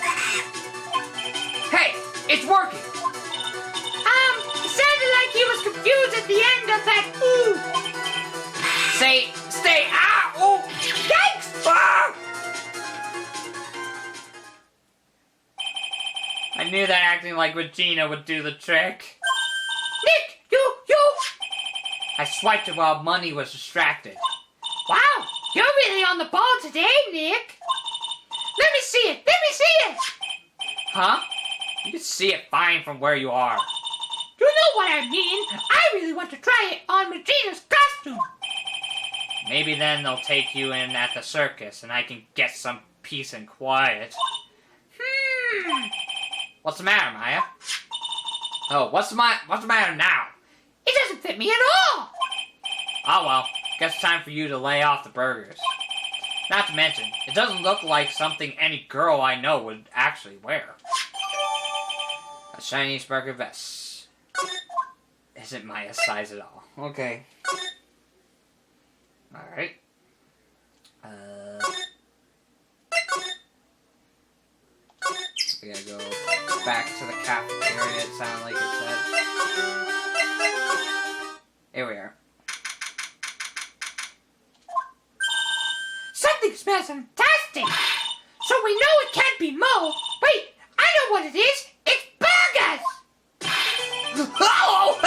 Hey, it's working! It sounded like he was confused at the end of that ooh. Say, stay! Ah! Oh! Yikes! Ah! I knew that acting like Regina would do the trick. Nick, you! I swiped it while Money was distracted. Wow, you're really on the ball today, Nick. Let me see it! Huh? You can see it fine from where you are. You know what I mean. I really want to try it on Regina's costume. Maybe then they'll take you in at the circus and I can get some peace and quiet. What's the matter, Maya? Oh, what's the matter now? It doesn't fit me at all. Oh well, guess it's time for you to lay off the burgers. Not to mention, it doesn't look like something any girl I know would actually wear. A Chinese burger vest. Isn't Maya's size at all. Okay. Alright. We gotta go back to the cafeteria, it sounded like it said. Here we are. Something smells fantastic. So we know it can't be Mo. Wait, I know what it is. It's burgers. Hello!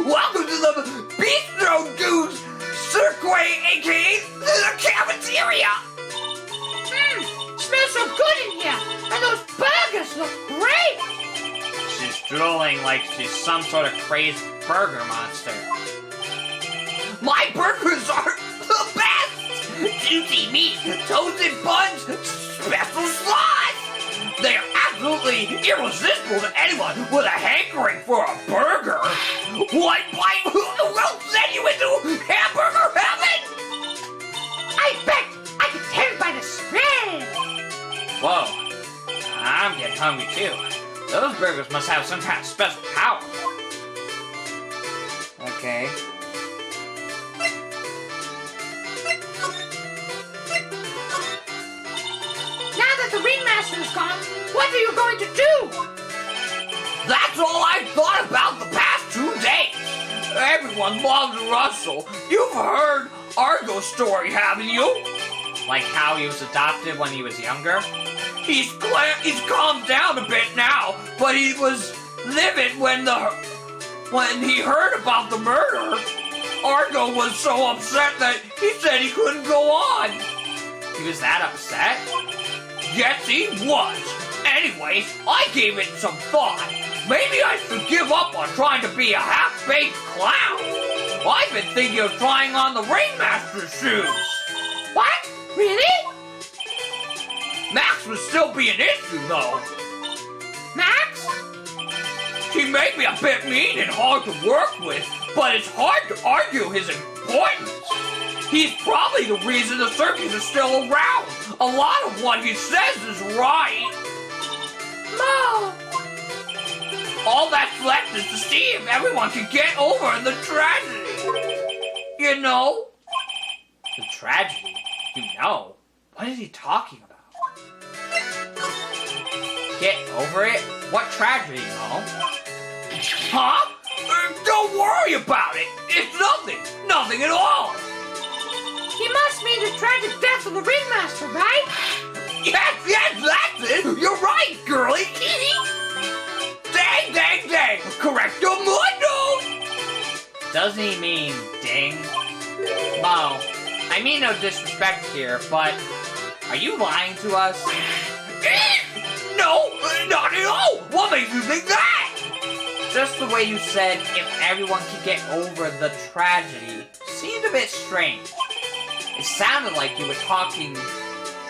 Welcome to the Bistro Dudes Circuit, aka the cafeteria! Smells so good in here. And those burgers look great. She's drooling like she's some sort of crazed burger monster. My burgers are the best! Juicy meat, toasted buns, special sauce! They are absolutely irresistible to anyone with a hankering for a burger! One bite will send you into hamburger heaven! I bet I can tell by the smell. Whoa, I'm getting hungry too. Those burgers must have some kind of special power. Okay. Now that the ringmaster is gone, what are you going to do? That's all I've thought about the past 2 days. Everyone loves Russell. You've heard Argo's story, haven't you? Like how he was adopted when he was younger? He's calmed down a bit now, but he was livid when he heard about the murder. Argo was so upset that he said he couldn't go on. He was that upset? Yes, he was. Anyways, I gave it some thought. Maybe I should give up on trying to be a half-baked clown. I've been thinking of trying on the ringmaster's shoes. What? Really? Max would still be an issue, though. Max? He may be a bit mean and hard to work with, but it's hard to argue his importance. He's probably the reason the circus is still around. A lot of what he says is right. Mo! All that's left is to see if everyone can get over the tragedy. You know? The tragedy? You know? What is he talking about? Get over it? What tragedy, Mo? Huh? Don't worry about it. It's nothing. Nothing at all. He must mean the tragic death of the ringmaster, right? Yes, that's it. You're right, girlie. Dang. Correcto mundo. Doesn't he mean ding? Mo, I mean no disrespect here, but are you lying to us? No, not at all. What makes you think that? Just the way you said if everyone could get over the tragedy seemed a bit strange. It sounded like you were talking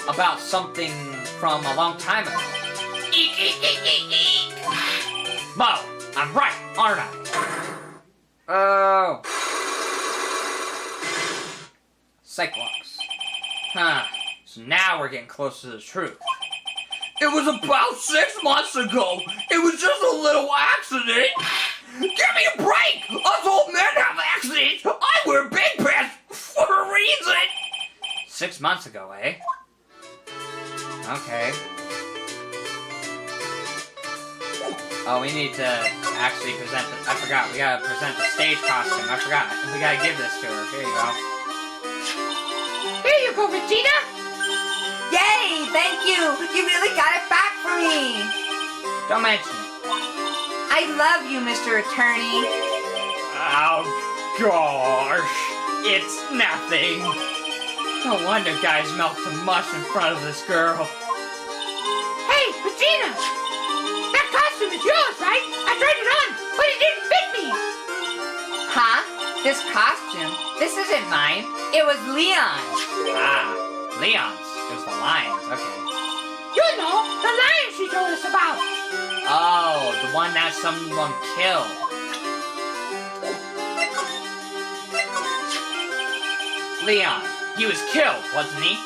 about something from a long time ago. Mo, I'm right, aren't I? Oh. Cyclops. Huh. So now we're getting close to the truth. It was about 6 months ago. It was just a little accident. Give me a break. Us old men have accidents. I wear big pants for a reason. 6 months ago, eh? Okay. Oh, we need to actually present the... I forgot. We gotta present the stage costume. I forgot. We gotta give this to her. Here you go. Here you go, Regina! Yay! Thank you! You really got it back for me! Don't mention it. I love you, Mr. Attorney. Oh, gosh. It's nothing. No wonder guys melt to mush in front of this girl. Hey, Regina! That costume is yours, right? I tried it on, but it didn't fit me! Huh? This costume? This isn't mine. It was Leon's. Ah, Leon's. It was the lions, okay. You know, the lion she told us about! Oh, the one that someone killed. Leon, he was killed, wasn't he?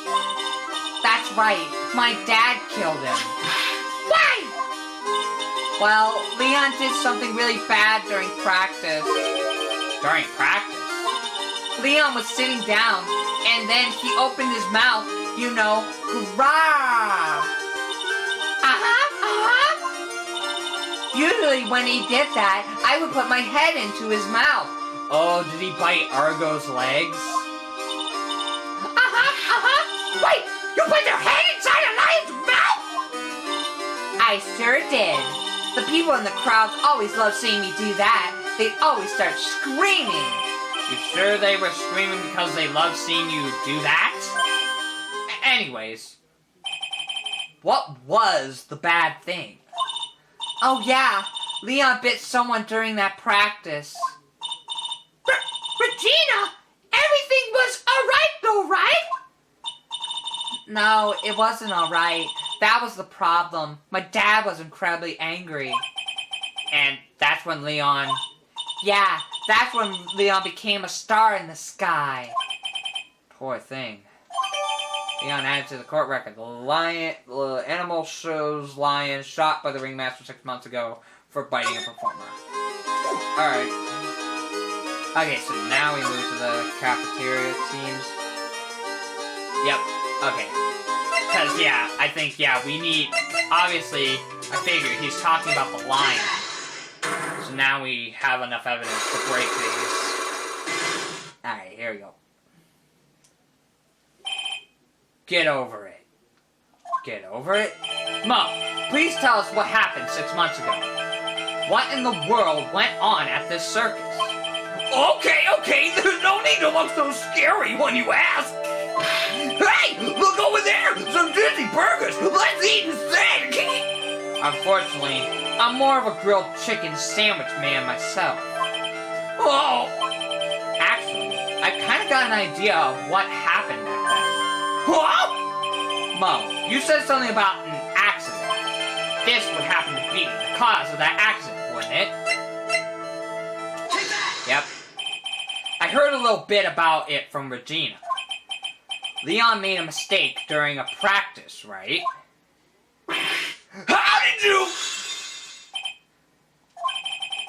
That's right. My dad killed him. Why? Well, Leon did something really bad during practice. During practice? Leon was sitting down, and then he opened his mouth, you know, hurrah! Usually when he did that, I would put my head into his mouth. Oh, did he bite Argo's legs? Wait, you put your head inside a lion's mouth? I sure did. The people in the crowd always loved seeing me do that. They'd always start screaming. You sure they were screaming because they loved seeing you do that? Anyways, what was the bad thing? Oh yeah, Leon bit someone during that practice. Regina, everything was alright though, right? No, it wasn't alright. That was the problem. My dad was incredibly angry. And that's when Leon... Yeah, that's when Leon became a star in the sky. Poor thing. Leon added to the court record. The animal shows lion shot by the ringmaster 6 months ago for biting a performer. Alright. Okay, so now we move to the cafeteria teams. Yep, okay. Because, yeah, I think, we need... Obviously, I figured he's talking about the lion. So now we have enough evidence to break these. Alright, here we go. Get over it. Get over it? Mo, please tell us what happened 6 months ago. What in the world went on at this circus? Okay, there's no need to look so scary when you ask. Hey, look over there! Some dizzy burgers! Let's eat instead! Unfortunately, I'm more of a grilled chicken sandwich man myself. Oh! Actually, I kinda got an idea of what happened back then. Huh? Mo, you said something about an accident. This would happen to be the cause of that accident, wouldn't it? Yep. I heard a little bit about it from Regina. Leon made a mistake during a practice, right? How did you...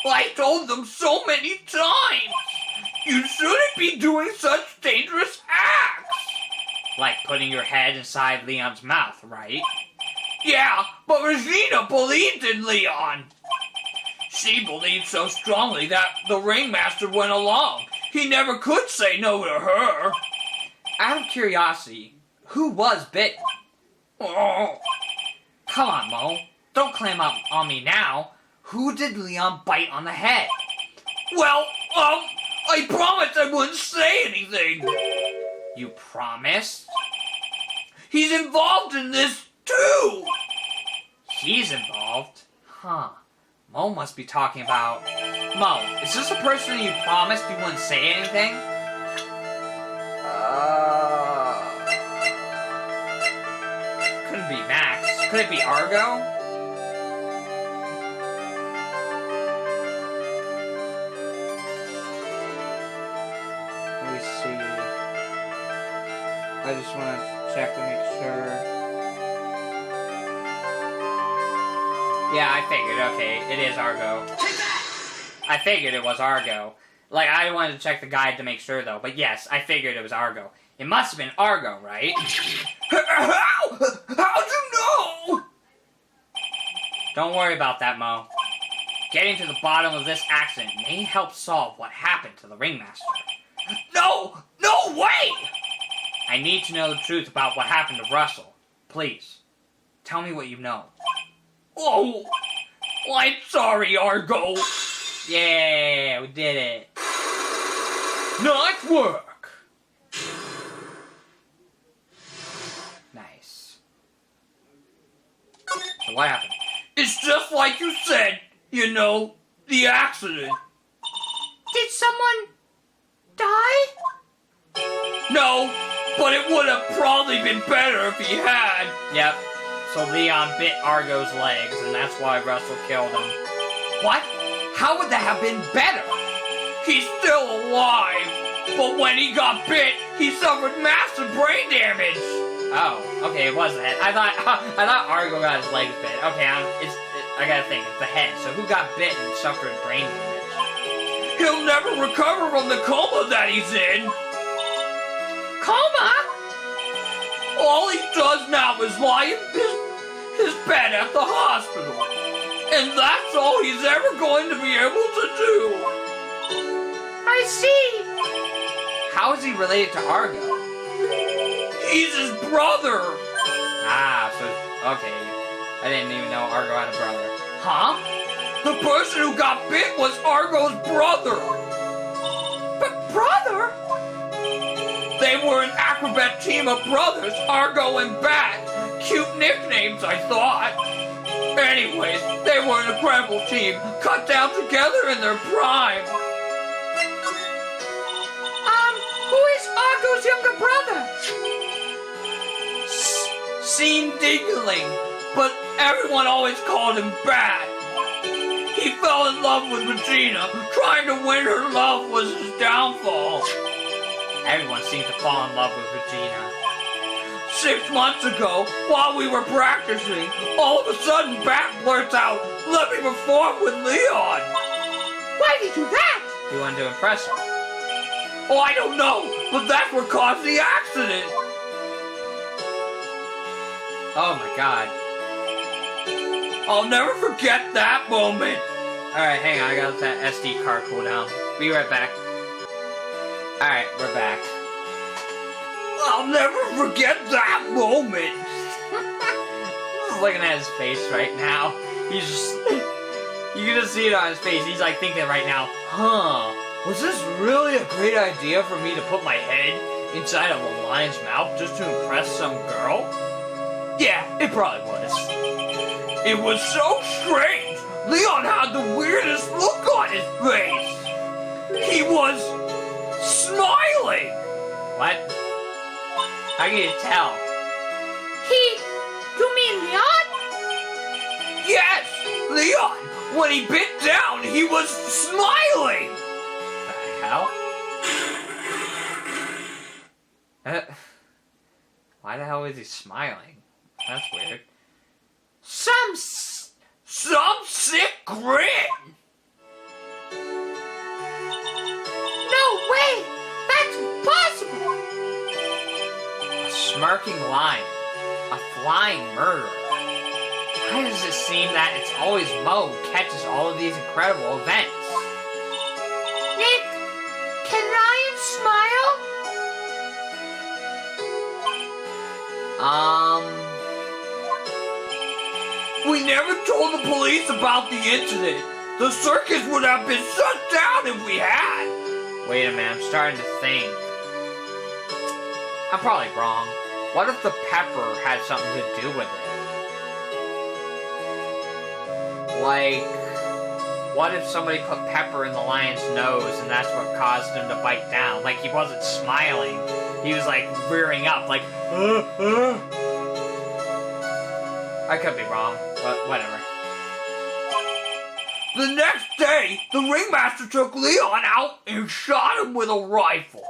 I told them so many times! You shouldn't be doing such dangerous acts! Like putting your head inside Leon's mouth, right? Yeah, but Regina believed in Leon. She believed so strongly that the ringmaster went along. He never could say no to her. Out of curiosity, who was bitten? Oh, Come on, Mo. Don't clam up on me now. Who did Leon bite on the head? well, I promised I wouldn't say anything. You promised? He's involved in this too. He's involved? Huh. Mo must be talking about... Mo, is this the person you promised you wouldn't say anything? Couldn't be Max. Could it be Argo? Let me see. I just want to check to make sure. Yeah, I figured. Okay, it is Argo. I figured it was Argo. Like, I wanted to check the guide to make sure, though. But yes, I figured it was Argo. It must have been Argo, right? How? How'd you know? Don't worry about that, Mo. Getting to the bottom of this accident may help solve what happened to the ringmaster. No way! I need to know the truth about what happened to Russell. Please, tell me what you know. Oh, I'm sorry, Argo. Yeah, we did it. Nice work. Nice. So what happened? It's just like you said, you know, the accident. Did someone die? No, but it would have probably been better if he had. Yep. So Leon bit Argo's legs, and that's why Russell killed him. What? How would that have been better? He's still alive, but when he got bit, he suffered massive brain damage. Oh, okay, it was the head. I thought Argo got his legs bit. Okay, I gotta think. It's the head. So who got bit and suffered brain damage? He'll never recover from the coma that he's in. Coma? All he does now is lie in his bed at the hospital. And that's all he's ever going to be able to do. I see. How is he related to Argo? He's his brother. Ah, so okay. I didn't even know Argo had a brother. Huh? The person who got bit was Argo's brother. Brother? They were an acrobat team of brothers, Argo and Bat. Cute nicknames, I thought. Anyways, they were an incredible team, cut down together in their prime. Who is Argo's younger brother? Seemed Dingling, but everyone always called him Bat. He fell in love with Regina. Trying to win her love was his downfall. Everyone seemed to fall in love with Regina. 6 months ago, while we were practicing, all of a sudden Bat blurts out, "Let me perform with Leon." Why did he do that? He wanted to impress her. Oh, I don't know, but that's what caused the accident. Oh my god. I'll never forget that moment. Alright, hang on, I got that SD card cool down. Be right back. Alright, we're back. I'll never forget that moment. Just looking at his face right now. He's just... You can just see it on his face. He's like thinking right now, huh, Was this really a great idea for me to put my head inside of a lion's mouth just to impress some girl? Yeah, it probably was. It was so strange. Leon had the weirdest look on his face. He was smiling. What? How can you tell? You mean Leon? Yes, Leon. When he bit down, he was smiling. The hell? Why the hell is he smiling? That's weird. Some sick grin. No way! That's impossible! A smirking lion. A flying murderer. Why does it seem that it's always Mo who catches all of these incredible events? Nick, can lions smile? We never told the police about the incident. The circus would have been shut down if we had. Wait a minute, I'm starting to think. I'm probably wrong. What if the pepper had something to do with it? Like, what if somebody put pepper in the lion's nose and that's what caused him to bite down? Like, he wasn't smiling. He was, like, rearing up, like, I could be wrong, but whatever. The next day, the ringmaster took Leon out and shot him with a rifle.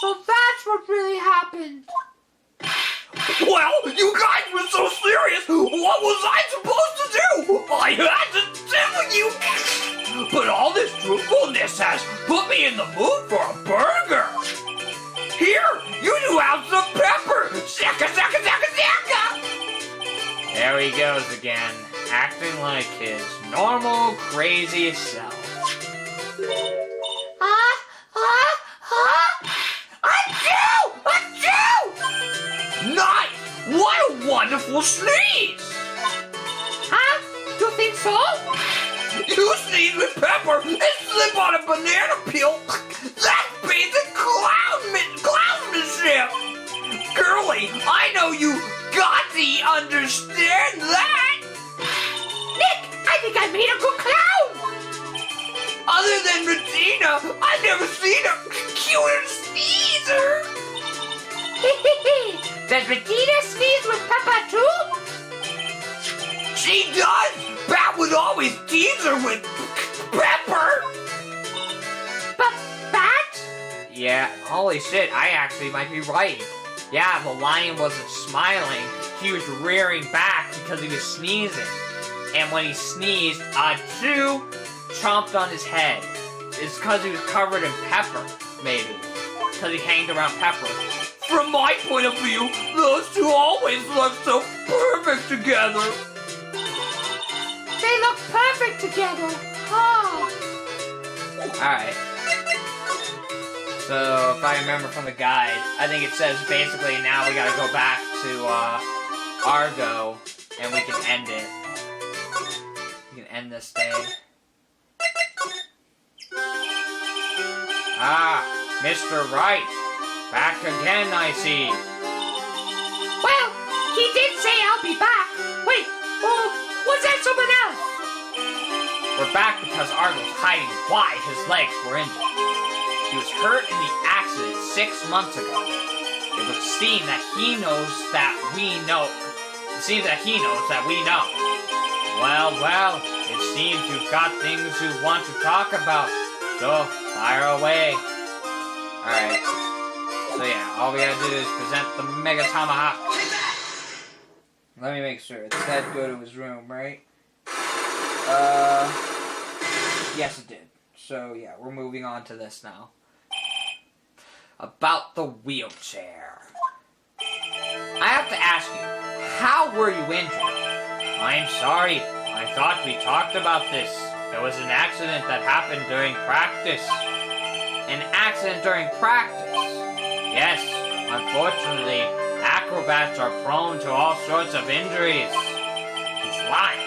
So that's what really happened. Well, you guys were so serious. What was I supposed to do? I had to tell you. But all this truthfulness has put me in the mood for a burger. Here, you do have some pepper. Shaka, shaka, shaka, shaka. There he goes again, acting like his normal, crazy self. Achoo! Nice! What a wonderful sneeze! Huh? You think so? You sneeze with pepper and slip on a banana peel. That's basic clownmanship. Girlie, I know you got to understand that. Nick, I think I made a good clown. Other than Regina, I've never seen a cuter sneezer. Does Regina sneeze with pepper too? She does! Bat would always tease her with pepper! But Bat? Yeah, holy shit, I actually might be right. Yeah, the lion wasn't smiling, he was rearing back because he was sneezing. And when he sneezed, achoo chomped on his head. It's because he was covered in pepper, maybe. Because he hanged around pepper. From my point of view, those two always look so perfect together. They look perfect together. Oh. Alright. So, if I remember from the guide, I think it says basically now we gotta go back to Argo and we can end it. We can end this day. Ah, Mr. Wright. Back again, I see. Well, he did say I'll be back. Wait, was that someone else? We're back because Argo's hiding why his legs were injured. He was hurt in the accident 6 months ago. It would seem that he knows that we know. It seems that he knows that we know. Well, it seems you've got things you want to talk about. So, fire away. Alright. So yeah, all we gotta do is present the Mega Tomahawk. Let me make sure. It said go to his room, right? Yes it did. So yeah, we're moving on to this now. About the wheelchair. I have to ask you, how were you injured? I'm sorry, I thought we talked about this. There was an accident that happened during practice. An accident during practice? Yes, unfortunately, acrobats are prone to all sorts of injuries. He's lying.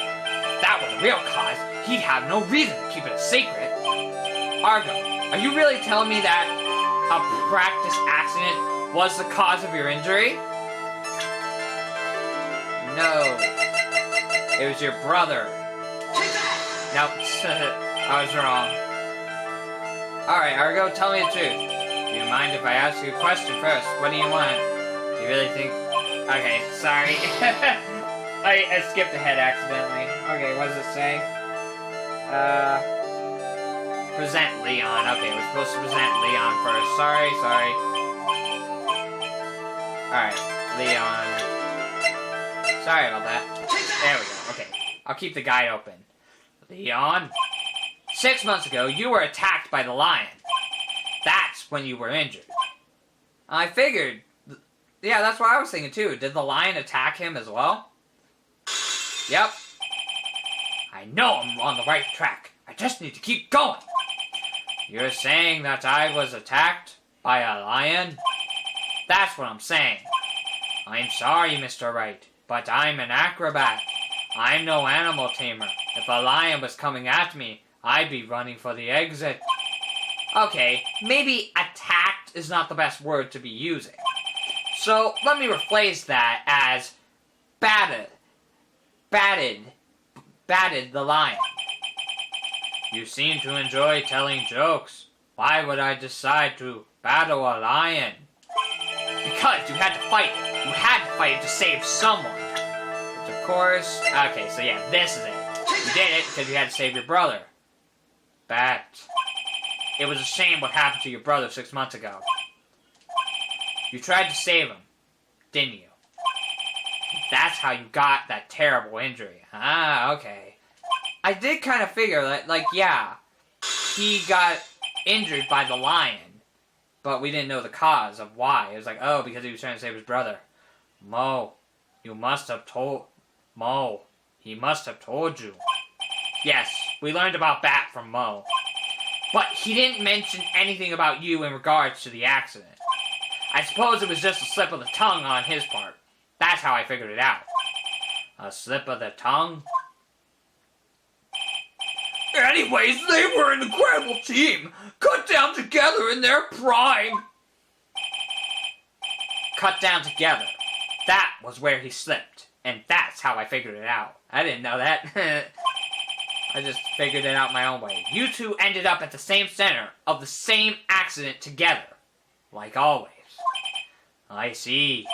If that were the real cause, he'd have no reason to keep it a secret. Argo, are you really telling me that a practice accident was the cause of your injury? No. It was your brother. Nope. I was wrong. Alright, Argo, tell me the truth. Do you mind if I ask you a question first? What do you want? Do you really think... Okay, sorry. I skipped ahead accidentally. Okay, what does it say? Present Leon. Okay, we're supposed to present Leon first. Sorry. Alright, Leon. Sorry about that. There we go. Okay, I'll keep the guide open. Leon, 6 months ago, you were attacked by the lion. That's when you were injured. I figured. Yeah, that's what I was thinking too. Did the lion attack him as well? Yep. I know I'm on the right track. I just need to keep going. You're saying that I was attacked by a lion? That's what I'm saying. I'm sorry, Mr. Wright, but I'm an acrobat. I'm no animal tamer. If a lion was coming at me, I'd be running for the exit. Okay, maybe attacked is not the best word to be using. So, let me replace that as batted the lion. You seem to enjoy telling jokes. Why would I decide to battle a lion? Because you had to fight. You had to fight to save someone. Which, of course... Okay, so yeah, this is it. You did it because you had to save your brother. Bat. It was a shame what happened to your brother 6 months ago. You tried to save him, didn't you? That's how you got that terrible injury. Ah, okay. I did kind of figure that, like, yeah, he got injured by the lion, but we didn't know the cause of why. It was like, oh, because he was trying to save his brother. Mo, you must have told... Mo, he must have told you. Yes, we learned about Bat from Mo. But he didn't mention anything about you in regards to the accident. I suppose it was just a slip of the tongue on his part. That's how I figured it out. A slip of the tongue? Anyways, they were an incredible team, cut down together in their prime. Cut down together. That was where he slipped, and that's how I figured it out. I didn't know that. I just figured it out my own way. You two ended up at the same center of the same accident together. Like always. I see.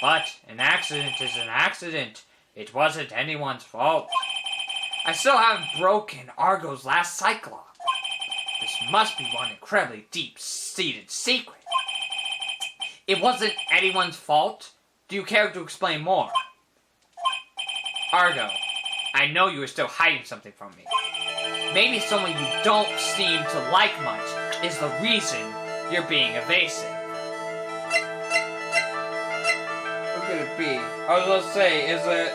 But an accident is an accident. It wasn't anyone's fault. I still haven't broken Argo's last Cyclops. This must be one incredibly deep-seated secret. It wasn't anyone's fault? Do you care to explain more? Argo, I know you are still hiding something from me. Maybe someone you don't seem to like much is the reason you're being evasive. What could it be? I was gonna say, is it...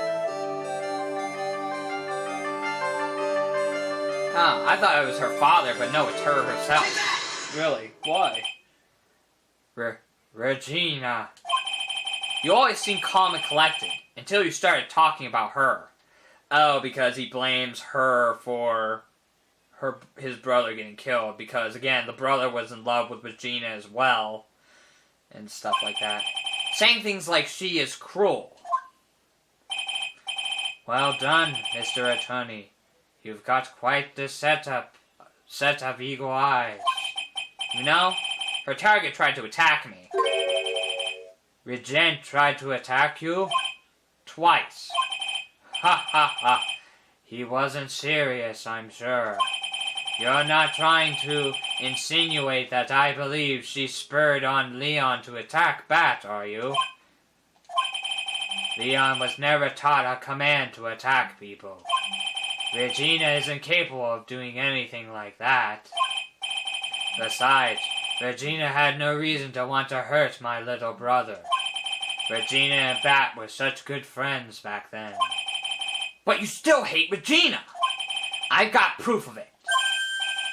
Huh, I thought it was her father, but no, it's her herself. Really? Why? Regina. You always seem calm and collected, until you started talking about her. Oh, because he blames her for his brother getting killed, because, again, the brother was in love with Regina as well, and stuff like that. Saying things like she is cruel. Well done, Mr. Attorney. You've got quite the set of eagle eyes. You know, her target tried to attack me. Regent tried to attack you? Twice. Ha ha ha. He wasn't serious, I'm sure. You're not trying to insinuate that I believe she spurred on Leon to attack Bat, are you? Leon was never taught a command to attack people. Regina is incapable of doing anything like that. Besides, Regina had no reason to want to hurt my little brother. Regina and Bat were such good friends back then. But you still hate Regina! I've got proof of it.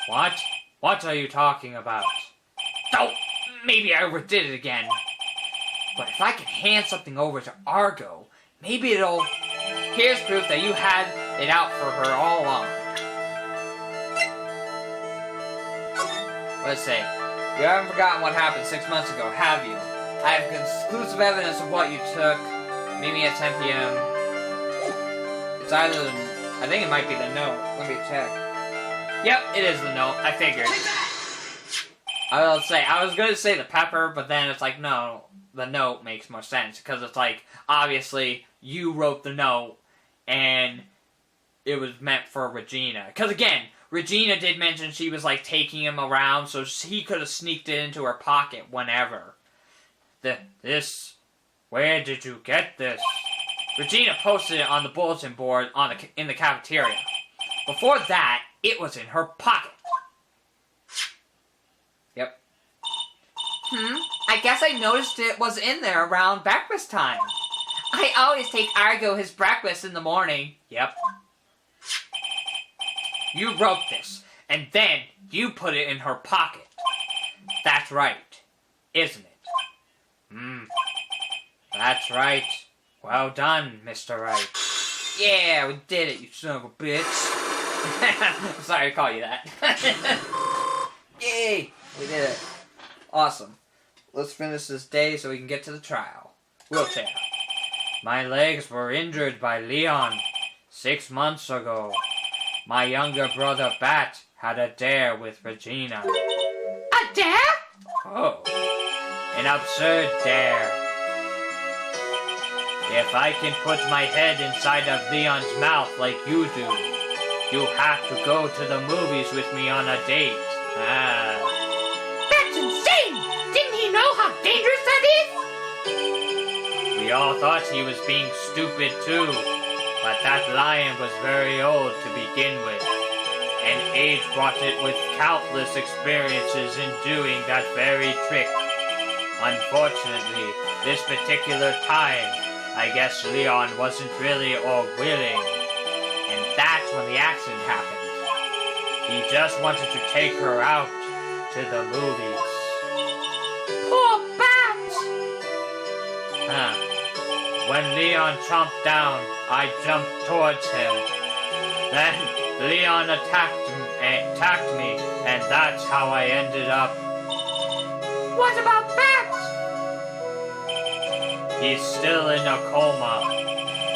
What? What are you talking about? Oh, maybe I overdid it again. But if I can hand something over to Argo, maybe it'll... Here's proof that you had it out for her all along. Let's say, you haven't forgotten what happened 6 months ago, have you? I have conclusive evidence of what you took. Meet me at 10 p.m. It's either I think it might be the note. Let me check. Yep, it is the note. I figured. I was going to say the pepper, but then it's like, no, the note makes more sense. Because it's like, obviously, you wrote the note, and it was meant for Regina. Because again, Regina did mention she was like taking him around, so he could have sneaked it into her pocket whenever. Where did you get this? Regina posted it on the bulletin board in the cafeteria. Before that, it was in her pocket. Yep. I guess I noticed it was in there around breakfast time. I always take Argo his breakfast in the morning. Yep. You wrote this, and then you put it in her pocket. That's right, isn't it? That's right. Well done, Mr. Wright. Yeah, we did it, you son of a bitch. Sorry to call you that. Yay, we did it. Awesome. Let's finish this day so we can get to the trial. Wheelchair. My legs were injured by Leon 6 months ago. My younger brother Bat had a dare with Regina. A dare? Oh, an absurd dare. If I can put my head inside of Leon's mouth like you do, you have to go to the movies with me on a date. That's insane! Didn't he know how dangerous that is? We all thought he was being stupid too, but that lion was very old to begin with, and age brought it with countless experiences in doing that very trick. Unfortunately, this particular time, I guess Leon wasn't really or willing, and that's when the accident happened. He just wanted to take her out to the movies. Poor Bat! When Leon chomped down, I jumped towards him. Then Leon attacked me, and that's how I ended up. What about Bat? He's still in a coma.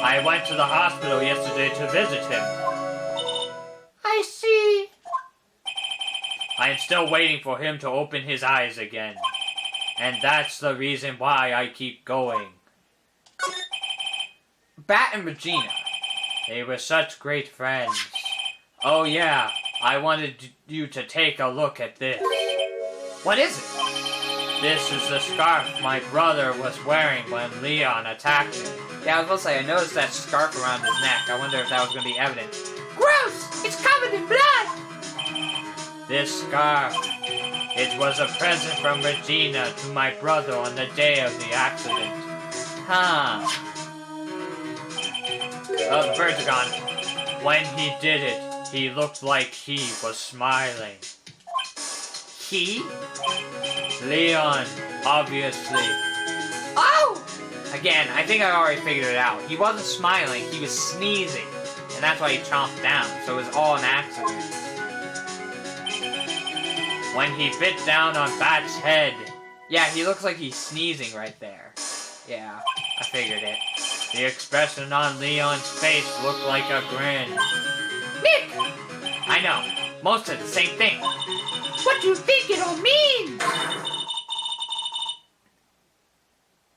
I went to the hospital yesterday to visit him. I see. I am still waiting for him to open his eyes again. And that's the reason why I keep going. Bat and Regina. They were such great friends. Oh yeah, I wanted you to take a look at this. What is it? This is the scarf my brother was wearing when Leon attacked him. Yeah, I was going to say, I noticed that scarf around his neck. I wonder if that was going to be evident. Gross! It's covered in blood! This scarf, it was a present from Regina to my brother on the day of the accident. Oh, the birds are gone. When he did it, he looked like he was smiling. He? Leon, obviously. Oh! Again, I think I already figured it out. He wasn't smiling, he was sneezing. And that's why he chomped down, so it was all an accident. When he bit down on Bat's head. Yeah, he looks like he's sneezing right there. Yeah, I figured it. The expression on Leon's face looked like a grin. Nick! I know, most of the same thing. What do you think it all means?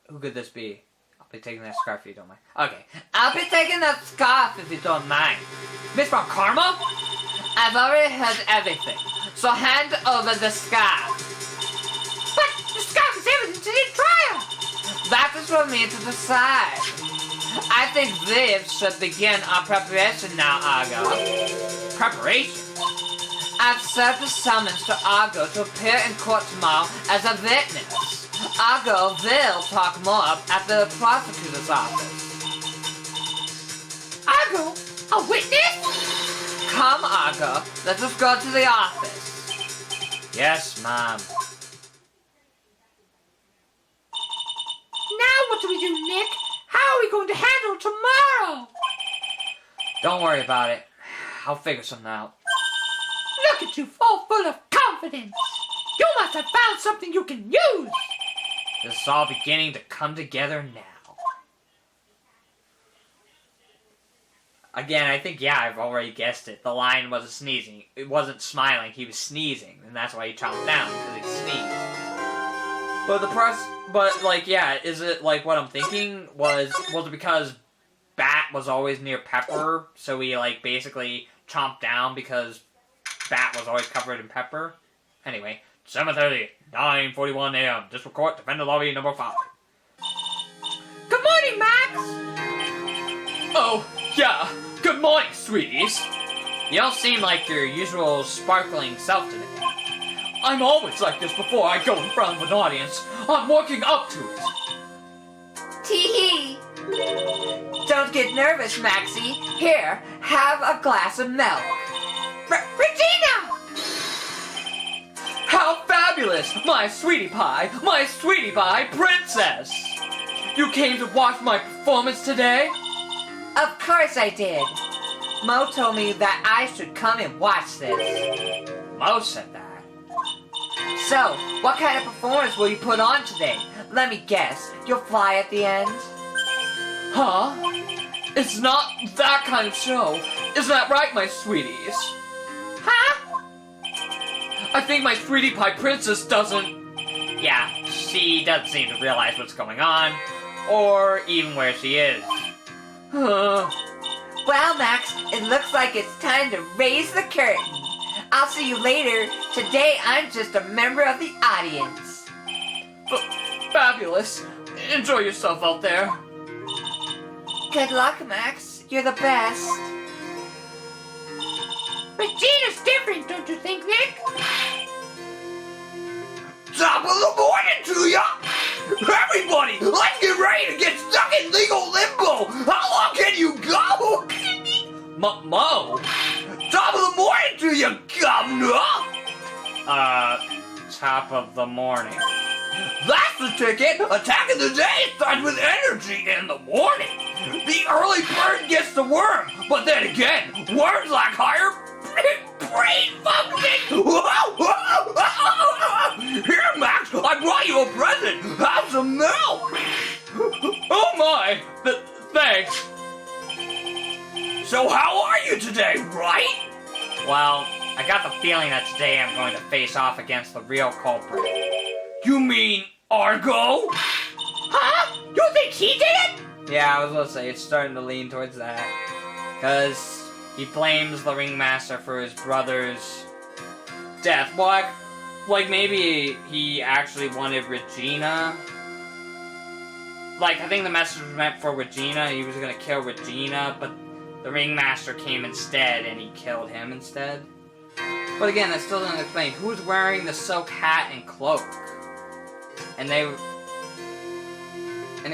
Who could this be? I'll be taking that scarf if you don't mind. Okay. I'll be taking that scarf if you don't mind. Miss From Carmel? I've already heard everything, so hand over the scarf. But the scarf is evidence in the trial! That is for me to decide. I think Viv should begin our preparation now, Argo. Preparation? I've served a summons to Argo to appear in court tomorrow as a witness. Argo will talk more at the prosecutor's office. Argo? A witness? Come, Argo. Let us go to the office. Yes, Mom. Now what do we do, Nick? How are we going to handle tomorrow? Don't worry about it. I'll figure something out. Look at you, all full of confidence. You must have found something you can use! This is all beginning to come together now. Again, I think, yeah, I've already guessed it. The lion wasn't sneezing. It wasn't smiling, he was sneezing. And that's why he chomped down, because he sneezed. But like, yeah, is it like what I'm thinking? Was it because Bat was always near Pepper, so he like basically chomped down because Bat was always covered in pepper? Anyway, 7:30, 9:41 a.m. District Court, Defender Lobby number 5. Good morning, Max! Oh, yeah. Good morning, sweeties. You don't seem like your usual sparkling self today. I'm always like this before I go in front of an audience. I'm working up to it. Tee-hee! Don't get nervous, Maxie. Here, have a glass of milk. Regina! How fabulous! My sweetie pie princess! You came to watch my performance today? Of course I did. Mo told me that I should come and watch this. Mo said that. So, what kind of performance will you put on today? Let me guess. You'll fly at the end? Huh? It's not that kind of show. Isn't that right, my sweeties? Huh? I think my sweetie pie princess doesn't... Yeah, she doesn't seem to realize what's going on, or even where she is. Well, Max, it looks like it's time to raise the curtain. I'll see you later. Today, I'm just a member of the audience. Fabulous. Enjoy yourself out there. Good luck, Max. You're the best. Regina's different, don't you think, Nick? Top of the morning to ya! Everybody, let's get ready to get stuck in legal limbo! How long can you go? Mo? Top of the morning to you, governor! Top of the morning. That's the ticket! Attack of the day starts with energy in the morning! The early bird gets the worm, but then again, worms lack higher brain function! Here, Max, I brought you a present! Have some milk! Oh my! Thanks! So how are you today, right? Well, I got the feeling that today I'm going to face off against the real culprit. You mean Argo? Huh? You think he did it? Yeah, I was gonna say, it's starting to lean towards that. Because he blames the ringmaster for his brother's death. Well, like maybe he actually wanted Regina. Like, I think the message was meant for Regina. He was gonna kill Regina, but the ringmaster came instead and he killed him instead. But again, that still doesn't explain who's wearing the silk hat and cloak. And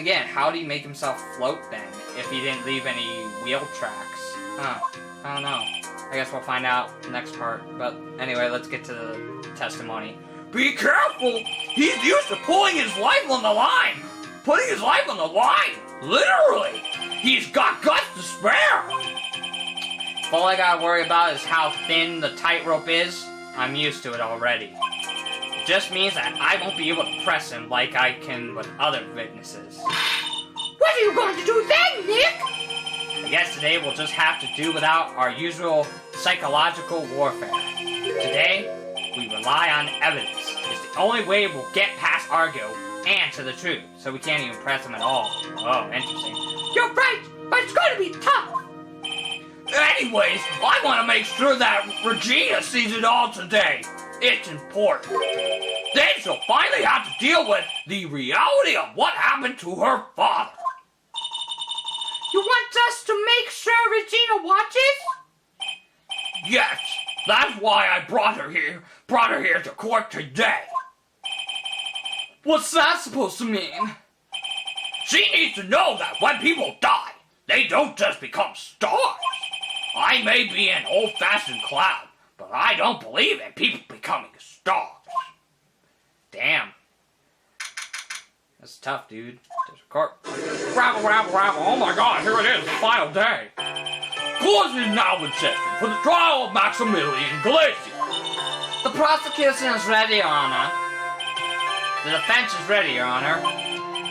again, how did he make himself float then, if he didn't leave any wheel tracks? Huh, I don't know. I guess we'll find out next part. But anyway, let's get to the testimony. Be careful! He's used to pulling his life on the line! Putting his life on the line! Literally! He's got guts to spare! All I gotta worry about is how thin the tightrope is. I'm used to it already. It just means that I won't be able to press him like I can with other witnesses. What are you going to do then, Nick? I guess today we'll just have to do without our usual psychological warfare. Today, we rely on evidence. It's the only way we'll get past Argo and to the truth, so we can't even press him at all. Oh, interesting. You're right, but it's going to be tough. Anyways, I want to make sure that Regina sees it all today. It's important. Then she'll finally have to deal with the reality of what happened to her father. You want us to make sure Regina watches? Yes, that's why I brought her here to court today. What's that supposed to mean? She needs to know that when people die, they don't just become stars. I may be an old-fashioned clown, but I don't believe in people becoming stars. Damn. That's tough, dude. Court. Rabble, rabble, rabble. Oh my god, here it is, the final day. Court is now in session for the trial of Maximilian Glacier. The prosecution is ready, Your Honor. The defense is ready, Your Honor.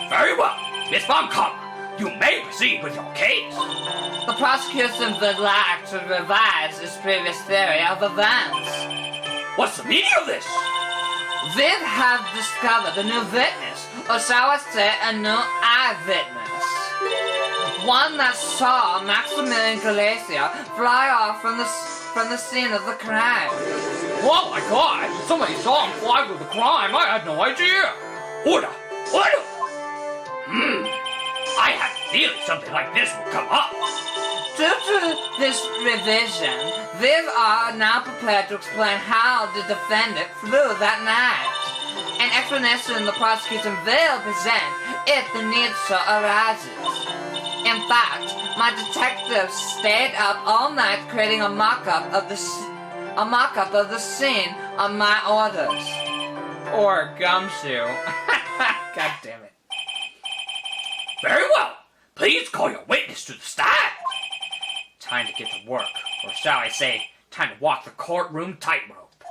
Very well. Miss Von Karma, you may proceed with your case. The prosecution would like to revise its previous theory of events. What's the meaning of this? We have discovered a new witness, or shall I say, a new eyewitness. One that saw Maximilian Glacier fly off from the scene of the crime. Oh my God! Somebody saw him fly with the crime. I had no idea. Order! I had a feeling something like this would come up. Due to this revision, we are now prepared to explain how the defendant flew that night. An explanation the prosecution will present if the need so arises. In fact, my detectives stayed up all night creating a mock-up of the scene on my orders. Or gumshoe. God damn it. Very well. Please call your witness to the stand. Time to get to work. Or shall I say, time to walk the courtroom tightrope.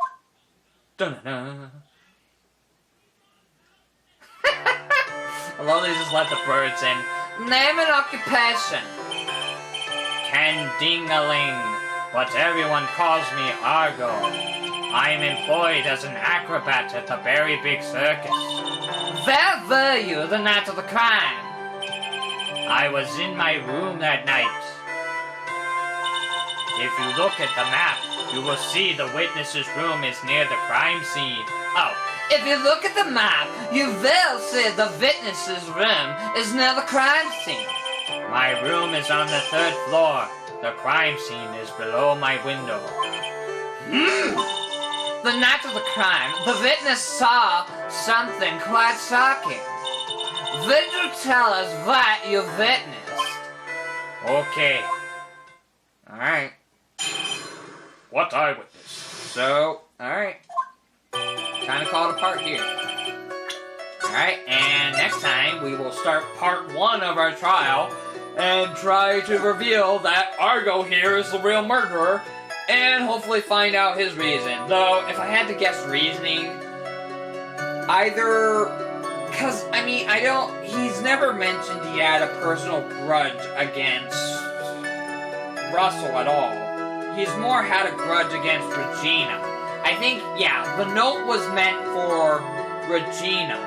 Dun-dun-dun. I love they just let the birds in. Name and occupation. Ken Ding-a-ling, but everyone calls me Argo. I am employed as an acrobat at the very big circus. Where were you the night of the crime? I was in my room that night. If you look at the map, you will see the witness's room is near the crime scene. Oh, if you look at the map, you will see the witness's room is near the crime scene. My room is on the 3rd floor. The crime scene is below my window. The night of the crime, the witness saw something quite shocking. Will you tell us what you witnessed? Okay. Alright. What I witnessed. So, alright. Time to call it a part here. Alright, and next time we will start part 1 of our trial and try to reveal that Argo here is the real murderer and hopefully find out his reason. Though, if I had to guess reasoning, either... Because, I mean, he's never mentioned he had a personal grudge against Russell at all. He's more had a grudge against Regina. I think, yeah, the note was meant for Regina,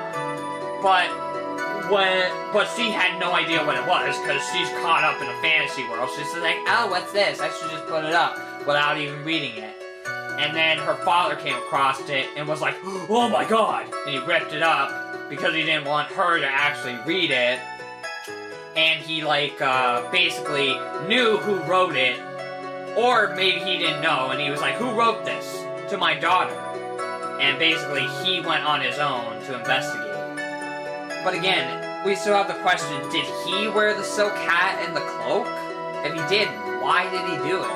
but she had no idea what it was because she's caught up in a fantasy world. She's like, oh, what's this? I should just put it up without even reading it. And then her father came across it and was like, oh my God! And he ripped it up because he didn't want her to actually read it. And he, basically knew who wrote it, or maybe he didn't know, and he was like, who wrote this? To my daughter. And basically, he went on his own to investigate. But again, we still have the question, did he wear the silk hat and the cloak? If he did, why did he do it?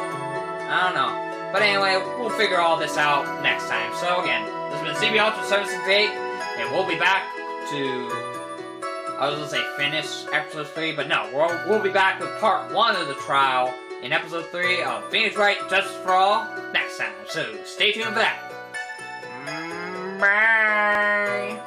I don't know. But anyway, we'll figure all this out next time. So again, this has been CB Ultra 768, and we'll be back to... I was going to say finish episode 3, but no, we'll be back with part 1 of the trial in episode 3 of Phoenix Wright Justice for All next time. So stay tuned for that. Bye!